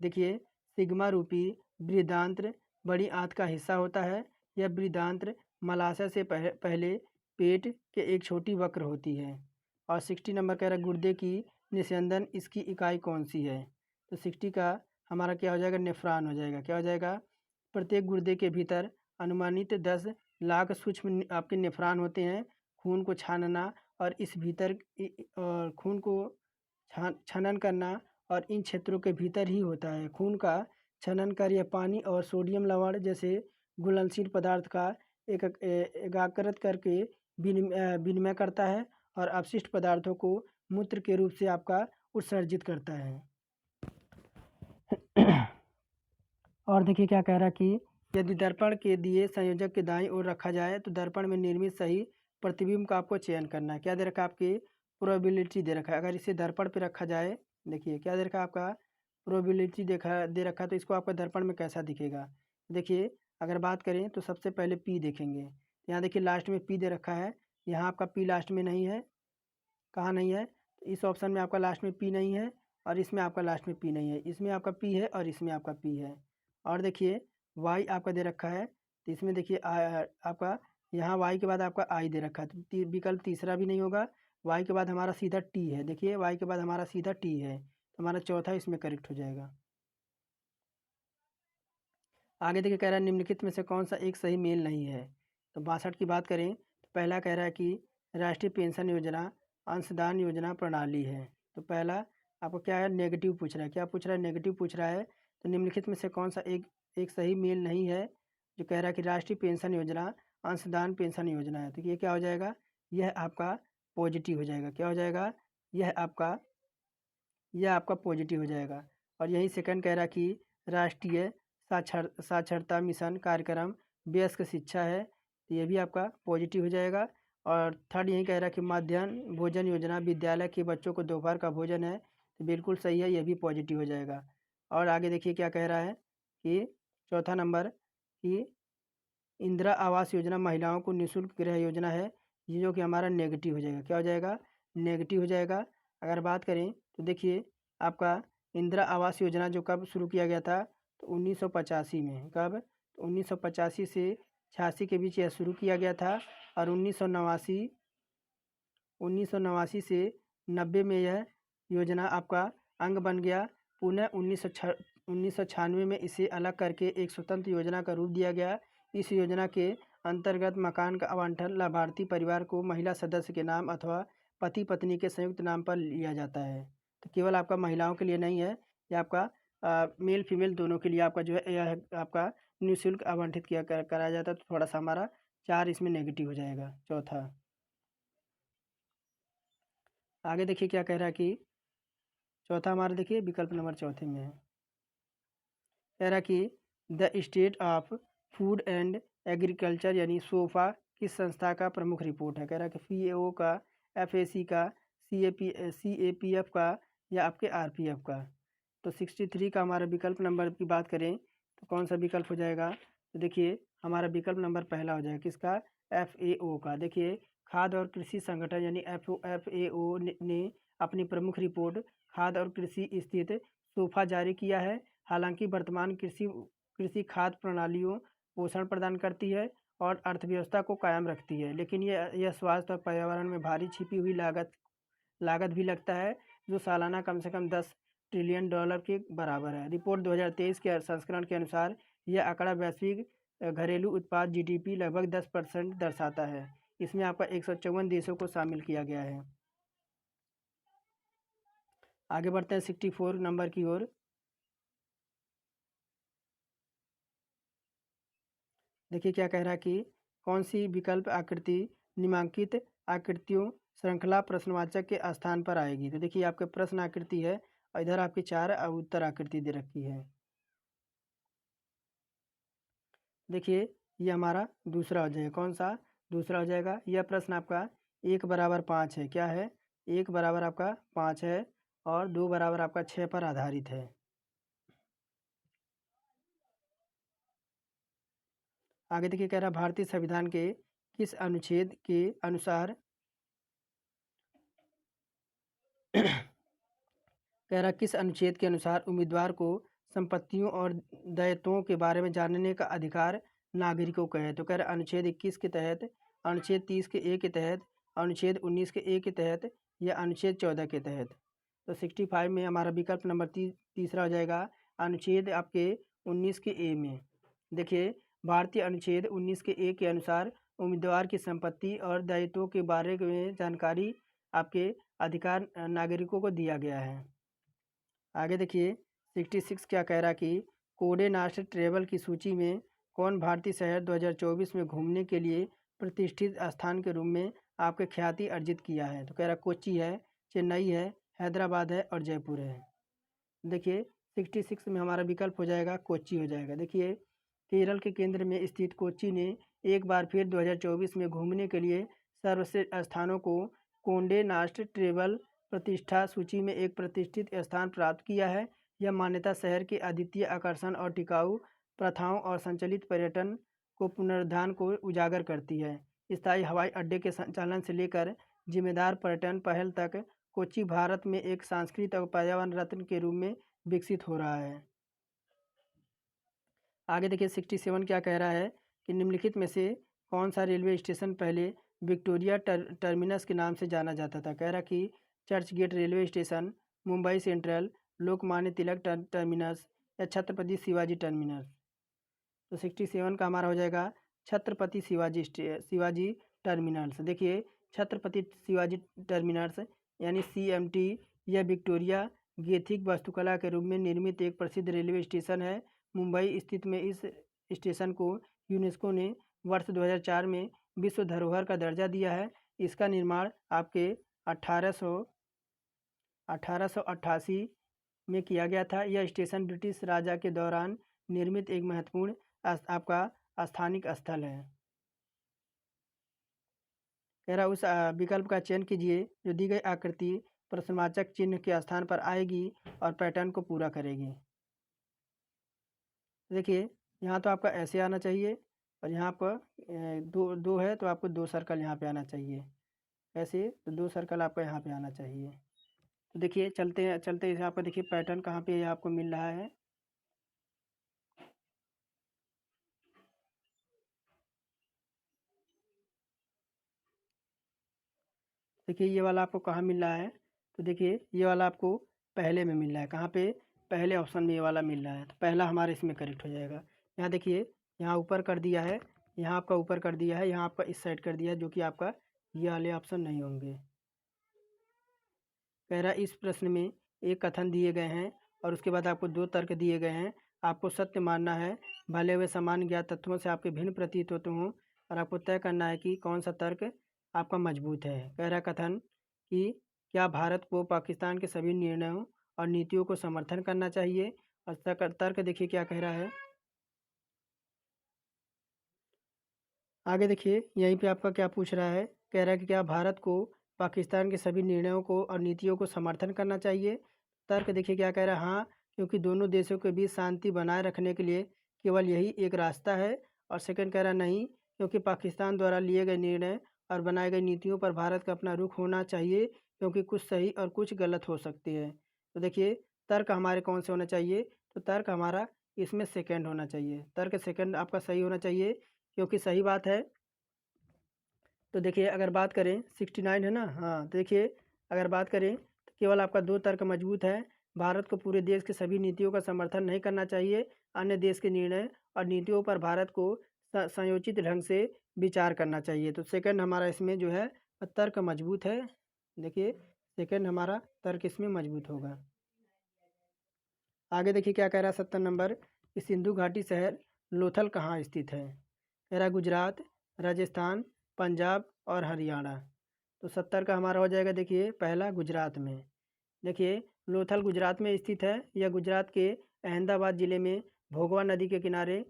देखिए सिग्मा रूपी बृहदांत्र बड़ी आंत का हिस्सा होता है। यह बृहदांत्र मलाशय से पहले पेट के एक छोटी वक्र होती है। और 60 नंबर कह रहा है गुर्दे की निस्यंदन इसकी इकाई कौन सी है। तो 60 का हमारा क्या हो जाएगा नेफ्रॉन हो जाएगा। क्या हो जाएगा प्रत्येक गुर्दे के भीतर अनुमानित 10 लाख सूक्ष्म आपके नेफ्रॉन होते हैं। खून को छानना और इस भीतर और खून को छनन करना और इन क्षेत्रों के भीतर ही होता है। खून का छनन कर यह पानी और सोडियम लवण जैसे घुलनशील पदार्थ का एकाग्रत करके विनिमय करता है और अपशिष्ट पदार्थों को मूत्र के रूप से आपका उत्सर्जित करता है। और देखिए क्या कह रहा है कि यदि दर्पण के दिए संयोजक के दाईं ओर रखा जाए तो दर्पण में निर्मित सही प्रतिबिंब का आपको चयन करना है। क्या दे रखा है आपकी प्रोबेबिलिटी दे रखा है। अगर इसे दर्पण पे रखा जाए, देखिए क्या दे रखा है आपका प्रोबेबिलिटी दे रखा है, तो इसको आपका दर्पण में कैसा दिखेगा। देखिए अगर बात करें तो सबसे पहले पी देखेंगे। यहाँ देखिए लास्ट में पी दे रखा है, यहाँ आपका पी लास्ट में नहीं है। कहाँ नहीं है, तो इस ऑप्शन में आपका लास्ट में पी नहीं है और इसमें आपका लास्ट में पी नहीं है। इसमें आपका पी है और इसमें आपका पी है। और देखिए वाई आपका दे रखा है, तो इसमें देखिए आपका यहाँ वाई के बाद आपका आई दे रखा है, तो विकल्प तीसरा भी नहीं होगा। वाई के बाद हमारा सीधा टी है, देखिए वाई के बाद हमारा सीधा टी है, तो हमारा चौथा इसमें करेक्ट हो जाएगा। आगे देखिए कह रहा है निम्नलिखित में से कौन सा एक सही मेल नहीं है। तो 62 की बात करें तो पहला कह रहा है कि राष्ट्रीय पेंशन योजना अंशदान योजना प्रणाली है। तो पहला आपको क्या है, नेगेटिव पूछ रहा है। क्या पूछ रहा है, नेगेटिव पूछ रहा है। तो निम्नलिखित में से कौन सा एक सही मेल नहीं है, जो कह रहा है कि राष्ट्रीय पेंशन योजना अंशदान पेंशन योजना है। तो ये क्या हो जाएगा, यह आपका पॉजिटिव हो जाएगा। क्या हो जाएगा, यह आपका पॉजिटिव हो जाएगा। और यही सेकंड कह रहा है कि राष्ट्रीय साक्षरता मिशन कार्यक्रम वयस्क शिक्षा है, तो ये भी आपका पॉजिटिव हो जाएगा। और थर्ड यही कह रहा है कि मध्याह्न भोजन योजना विद्यालय के बच्चों को दोपहर का भोजन है, तो बिल्कुल सही है, ये भी पॉजिटिव हो जाएगा। और आगे देखिए क्या कह रहा है कि चौथा नंबर कि इंदिरा आवास योजना महिलाओं को निःशुल्क गृह योजना है, ये जो कि हमारा नेगेटिव हो जाएगा। क्या हो जाएगा, नेगेटिव हो जाएगा। अगर बात करें तो देखिए आपका इंदिरा आवास योजना जो कब शुरू किया गया था, तो 1985 में। कब, तो 1985 से 86 के बीच यह शुरू किया गया था। और 1989 से 90 में यह योजना आपका अंग बन गया। पुनः 1996 में इसे अलग करके एक स्वतंत्र योजना का रूप दिया गया। इस योजना के अंतर्गत मकान का आवंटन लाभार्थी परिवार को महिला सदस्य के नाम अथवा पति पत्नी के संयुक्त नाम पर लिया जाता है। तो केवल आपका महिलाओं के लिए नहीं है, यह आपका मेल फीमेल दोनों के लिए आपका जो है यह आपका निःशुल्क आवंटित कराया जाता है। तो थोड़ा सा हमारा 4 इसमें नेगेटिव हो जाएगा, चौथा। आगे देखिए क्या कह रहा है कि चौथा हमारा देखिए विकल्प नंबर चौथे में है। कह रहा है कि the state of food and agriculture यानी सोफा किस संस्था का प्रमुख रिपोर्ट है। कह रहा है कि FAO का, FAC का, CAPF का या आपके RPF का। तो 63 का हमारा विकल्प नंबर की बात करें तो कौन सा विकल्प हो जाएगा, तो देखिए हमारा विकल्प नंबर पहला हो जाएगा। किसका, FAO का। देखिए खाद्य और कृषि संगठन यानी FAO ने अपनी प्रमुख रिपोर्ट खाद्य और कृषि स्थित सोफा जारी किया है। हालांकि वर्तमान कृषि खाद्य प्रणालियों पोषण प्रदान करती है और अर्थव्यवस्था को कायम रखती है, लेकिन यह स्वास्थ्य और पर्यावरण में भारी छिपी हुई लागत भी लगता है, जो सालाना कम से कम 10 ट्रिलियन डॉलर के बराबर है। रिपोर्ट 2023 के संस्करण के अनुसार यह आंकड़ा वैश्विक घरेलू उत्पाद GDP लगभग 10% दर्शाता है। इसमें आपका 154 देशों को शामिल किया गया है। आगे बढ़ते हैं 64 नंबर की ओर। देखिए क्या कह रहा है कि कौन सी विकल्प आकृति निम्नांकित आकृतियों श्रृंखला प्रश्नवाचक के स्थान पर आएगी। तो देखिए आपके प्रश्न आकृति है और इधर आपकी 4 उत्तर आकृति दे रखी है। देखिए ये हमारा दूसरा हो जाएगा। कौन सा दूसरा हो जाएगा, यह प्रश्न आपका 1 बराबर 5 है। क्या है, 1 बराबर आपका 5 है और 2 बराबर आपका 6 पर आधारित है। आगे देखिए कह रहा है भारतीय संविधान के किस अनुच्छेद के अनुसार कह रहा किस अनुच्छेद के अनुसार उम्मीदवार को संपत्तियों और दायित्वों के बारे में जानने का अधिकार नागरिकों को है। तो कह रहा अनुच्छेद 21 के तहत, अनुच्छेद 30 के ए के तहत, अनुच्छेद 19 के ए के तहत या अनुच्छेद 14 के तहत। तो 65 में हमारा विकल्प नंबर तीसरा हो जाएगा, अनुच्छेद आपके 19 के ए में। देखिए भारतीय अनुच्छेद 19 के ए के अनुसार उम्मीदवार की संपत्ति और दायित्वों के बारे में जानकारी आपके अधिकार नागरिकों को दिया गया है। आगे देखिए 66 क्या कह रहा कि कोडे नास्ट ट्रेवल की सूची में कौन भारतीय शहर 2024 में घूमने के लिए प्रतिष्ठित स्थान के रूप में आपके ख्याति अर्जित किया है। तो कह रहा कोच्चि है, चेन्नई है, हैदराबाद है और जयपुर है। देखिए 66 में हमारा विकल्प हो जाएगा कोच्चि हो जाएगा। देखिए केरल के केंद्र में स्थित कोच्चि ने एक बार फिर 2024 में घूमने के लिए सर्वश्रेष्ठ स्थानों को कोंडे नास्ट ट्रेवल प्रतिष्ठा सूची में एक प्रतिष्ठित स्थान प्राप्त किया है। यह मान्यता शहर के अद्वितीय आकर्षण और टिकाऊ प्रथाओं और संचालित पर्यटन को पुनरुद्धार को उजागर करती है। स्थायी हवाई अड्डे के संचालन से लेकर जिम्मेदार पर्यटन पहल तक कोच्चि भारत में एक सांस्कृतिक और पर्यावरण रत्न के रूप में विकसित हो रहा है। आगे देखिए 67 क्या कह रहा है कि निम्नलिखित में से कौन सा रेलवे स्टेशन पहले विक्टोरिया टर्मिनस के नाम से जाना जाता था। कह रहा कि Churchgate railway station, Mumbai Central, Lokmanya Tilak Terminus या छत्रपति शिवाजी टर्मिनस। तो 67 का हमारा हो जाएगा छत्रपति शिवाजी टर्मिनल्स। देखिए छत्रपति शिवाजी टर्मिनल्स यानी CMT यह विक्टोरिया गेथिक वास्तुकला के रूप में निर्मित एक प्रसिद्ध रेलवे स्टेशन है। मुंबई स्थित में इस स्टेशन को यूनेस्को ने वर्ष 2004 में विश्व धरोहर का दर्जा दिया है। इसका निर्माण आपके 1888 में किया गया था। यह स्टेशन ब्रिटिश राजा के दौरान निर्मित एक महत्वपूर्ण आपका स्थानिक स्थल है। कह रहा उस विकल्प का चयन कीजिए जो दी गई आकृति प्रश्नवाचक चिन्ह के स्थान पर आएगी और पैटर्न को पूरा करेगी। देखिए यहाँ तो आपका ऐसे आना चाहिए और यहाँ पर दो है तो आपको 2 सर्कल यहाँ पे आना चाहिए। ऐसे तो 2 सर्कल आपको यहाँ पे आना चाहिए। तो देखिए चलते यहाँ पर देखिए पैटर्न कहाँ पे आपको मिल रहा है। देखिए ये वाला आपको कहाँ मिल रहा है, तो देखिए ये वाला आपको पहले में मिल रहा है। कहाँ पे? पहले ऑप्शन में ये वाला मिल रहा है, तो पहला हमारे इसमें करेक्ट हो जाएगा। यहाँ देखिए यहाँ ऊपर कर दिया है, यहाँ आपका ऊपर कर दिया है, यहाँ आपका इस साइड कर दिया है, जो कि आपका ये वाले ऑप्शन नहीं होंगे। कह रहा इस प्रश्न में एक कथन दिए गए हैं और उसके बाद आपको 2 तर्क दिए गए हैं। आपको सत्य मानना है भले वे समान ज्ञात तत्वों से आपके भिन्न प्रतीत होते हों, और आपको तय करना है कि कौन सा तर्क आपका मजबूत है। कह रहा कथन कि क्या भारत को पाकिस्तान के सभी निर्णयों और नीतियों को समर्थन करना चाहिए, और तर्क देखिए क्या कह रहा है। आगे देखिए यहीं पे आपका क्या पूछ रहा है। कह रहा है कि क्या भारत को पाकिस्तान के सभी निर्णयों को और नीतियों को समर्थन करना चाहिए। तर्क देखिए क्या कह रहा है, हाँ, क्योंकि दोनों देशों के बीच शांति बनाए रखने के लिए केवल यही एक रास्ता है। और सेकंड कह रहा नहीं, क्योंकि पाकिस्तान द्वारा लिए गए निर्णय और बनाई गई नीतियों पर भारत का अपना रुख होना चाहिए, क्योंकि कुछ सही और कुछ गलत हो सकती है। तो देखिए तर्क हमारे कौन से होना चाहिए, तो तर्क हमारा इसमें सेकेंड होना चाहिए। तर्क सेकेंड आपका सही होना चाहिए, क्योंकि सही बात है। तो देखिए अगर बात करें 69 है ना, हाँ, तो देखिए अगर बात करें तो केवल आपका 2 तर्क मजबूत है। भारत को पूरे देश की सभी नीतियों का समर्थन नहीं करना चाहिए। अन्य देश के निर्णय और नीतियों पर भारत को संयोजित ढंग से विचार करना चाहिए। तो सेकंड हमारा इसमें जो है तर्क मजबूत है। देखिए सेकंड हमारा तर्क इसमें मजबूत होगा। आगे देखिए क्या कह रहा है 70 नंबर कि सिंधु घाटी शहर लोथल कहाँ स्थित है। कह रहा गुजरात, राजस्थान, पंजाब और हरियाणा। तो 70 का हमारा हो जाएगा देखिए पहला गुजरात में। देखिए लोथल गुजरात में स्थित है। यह गुजरात के अहमदाबाद ज़िले में भोगवा नदी के किनारे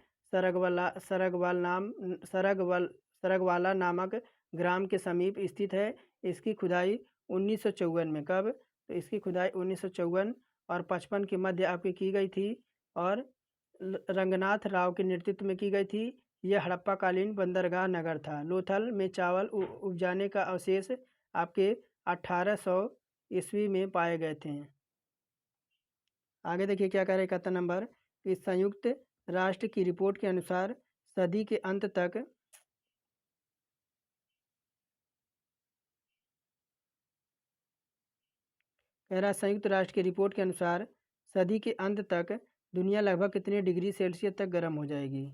सरगवाला नामक ग्राम के समीप स्थित है। इसकी खुदाई 1954 में, कब? तो इसकी खुदाई 1954 और 55 के मध्य आपकी की गई थी, और रंगनाथ राव के नेतृत्व में की गई थी। यह हड़प्पा कालीन बंदरगाह नगर था। लोथल में चावल उपजाने का अवशेष आपके 1800 ईस्वी में पाए गए थे। आगे देखिए क्या कह रहे हैं 71 नंबर कि संयुक्त राष्ट्र की रिपोर्ट के अनुसार सदी के अंत तक कह रहा संयुक्त राष्ट्र की रिपोर्ट के अनुसार सदी के अंत तक दुनिया लगभग कितने डिग्री सेल्सियस तक गर्म हो जाएगी।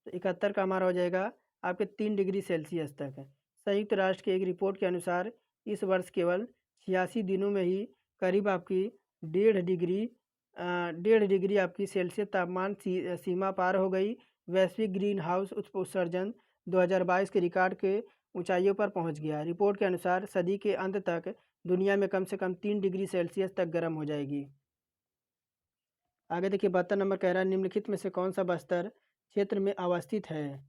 तो 71 का हमारा हो जाएगा आपके 3 डिग्री सेल्सियस तक। संयुक्त राष्ट्र की एक रिपोर्ट के अनुसार इस वर्ष केवल 86 दिनों में ही करीब आपकी 1.5 डिग्री आपकी सेल्सियस तापमान सीमा पार हो गई। वैश्विक ग्रीन हाउस उत्सर्जन 2022 के रिकॉर्ड के ऊंचाइयों पर पहुंच गया। रिपोर्ट के अनुसार सदी के अंत तक दुनिया में कम से कम 3 डिग्री सेल्सियस तक गर्म हो जाएगी। आगे देखिए 72 नंबर कह रहा है निम्नलिखित में से कौन सा बस्तर क्षेत्र में अवस्थित है।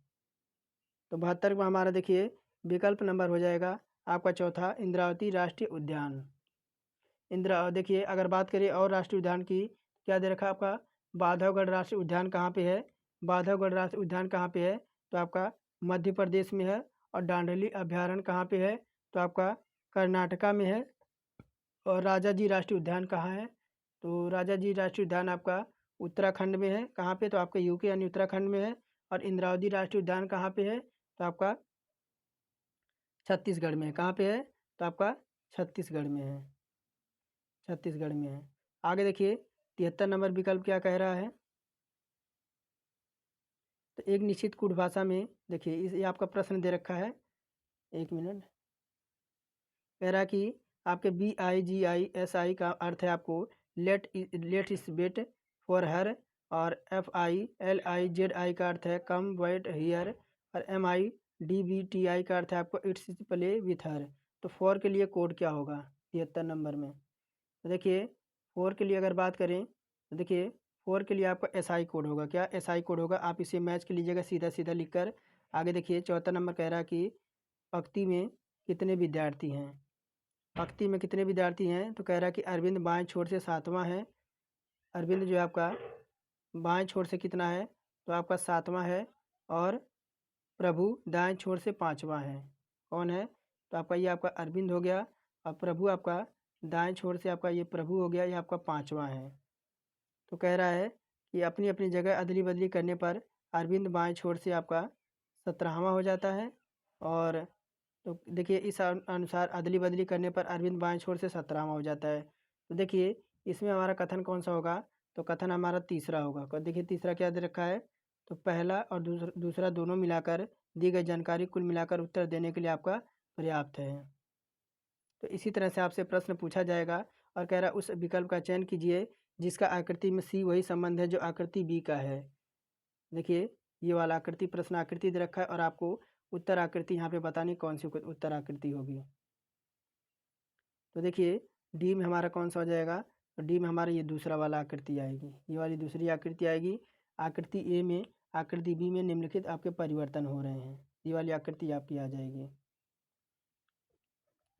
तो 72 में हमारा देखिए विकल्प नंबर हो जाएगा आपका चौथा इंद्रावती राष्ट्रीय उद्यान। देखिए अगर बात करें और राष्ट्रीय उद्यान की, क्या दे रखा है आपका, बांधवगढ़ राष्ट्रीय उद्यान कहाँ पे है, बांधवगढ़ राष्ट्रीय उद्यान कहाँ पे है, तो आपका मध्य प्रदेश में है। और दांडेली अभयारण्य कहाँ पे है, तो आपका कर्नाटका में है। और राजा जी राष्ट्रीय उद्यान कहाँ है, तो राजा जी राष्ट्रीय उद्यान आपका उत्तराखंड में है। कहाँ पे, तो आपका यूके यानी उत्तराखंड में है। और इंद्रावती राष्ट्रीय उद्यान कहाँ पे है, तो आपका छत्तीसगढ़ में है। कहाँ पे है, तो आपका छत्तीसगढ़ में है, छत्तीसगढ़ में है। आगे देखिए 73 नंबर विकल्प क्या कह रहा है, तो एक निश्चित कूट भाषा में, देखिए ये आपका प्रश्न दे रखा है, एक मिनट। कह रहा है कि आपके BIGISI का अर्थ है आपको लेट इस बेट फॉर हर। और FILIZI का अर्थ है कम वेट हियर। और MIDBTI का अर्थ है आपको इट्स प्ले विथ हर। तो फॉर के लिए कोड क्या होगा 73 नंबर में, तो देखिए फोर के लिए अगर बात करें, तो देखिए फोर के लिए आपका SI कोड होगा। क्या SI कोड होगा, आप इसे मैच कर लीजिएगा सीधा सीधा लिखकर। आगे देखिए 74 नंबर कह रहा है कि पंक्ति में कितने विद्यार्थी हैं, पंक्ति में कितने विद्यार्थी हैं, तो कह रहा है कि अरविंद बाएं छोर से 7वां है। अरविंद जो है आपका बाएं छोर से कितना है, तो आपका 7वां है। और प्रभु दाएं छोर से 5वां है। कौन है, तो आपका ये आपका अरविंद हो गया। और प्रभु आपका दाएं छोर से आपका ये प्रभु हो गया, ये आपका 5वां है। तो कह रहा है कि अपनी अपनी जगह अदली बदली करने पर अरविंद बाएं छोर से आपका 17वां हो जाता है। और तो देखिए इस अनुसार अदली बदली करने पर अरविंद बाएं छोर से 17वां हो जाता है। तो देखिए इसमें हमारा कथन कौन सा होगा, तो कथन हमारा तीसरा होगा। तो देखिए तीसरा क्या दे रखा है, तो पहला और दूसरा दोनों मिलाकर दी गई जानकारी कुल मिलाकर उत्तर देने के लिए आपका पर्याप्त है। तो इसी तरह से आपसे प्रश्न पूछा जाएगा। और कह रहा है उस विकल्प का चयन कीजिए जिसका आकृति में C वही संबंध है जो आकृति B का है। देखिए ये वाला आकृति, प्रश्न आकृति दे रखा है और आपको उत्तर आकृति यहाँ पे बतानी कौन सी उत्तर आकृति होगी। तो देखिए डी में हमारा कौन सा हो जाएगा, तो डी में हमारा ये दूसरा वाला आकृति आएगी, ये वाली दूसरी आकृति आएगी। आकृति ए में, आकृति बी में निम्नलिखित आपके परिवर्तन हो रहे हैं, ये वाली आकृति आपकी आ जाएगी।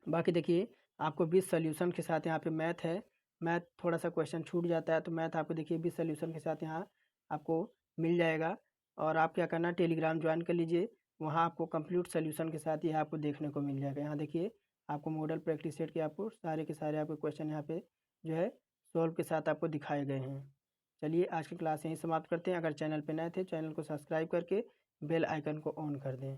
बाकी देखिए आपको 20 सोल्यूशन के साथ यहाँ पे मैथ है। मैथ थोड़ा सा क्वेश्चन छूट जाता है, तो मैथ आपको देखिए 20 सोल्यूशन के साथ यहाँ आपको मिल जाएगा। और आप क्या करना, टेलीग्राम ज्वाइन कर लीजिए, वहाँ आपको कंप्लीट सोल्यूशन के साथ ये आपको देखने को मिल जाएगा। यहाँ देखिए आपको मॉडल प्रैक्टिस सेट के आपको सारे के सारे आपके क्वेश्चन यहाँ पे जो है सॉल्व के साथ आपको दिखाए गए हैं। चलिए आज की क्लास यहीं समाप्त करते हैं। अगर चैनल पर नए थे चैनल को सब्सक्राइब करके बेल आइकन को ऑन कर दें।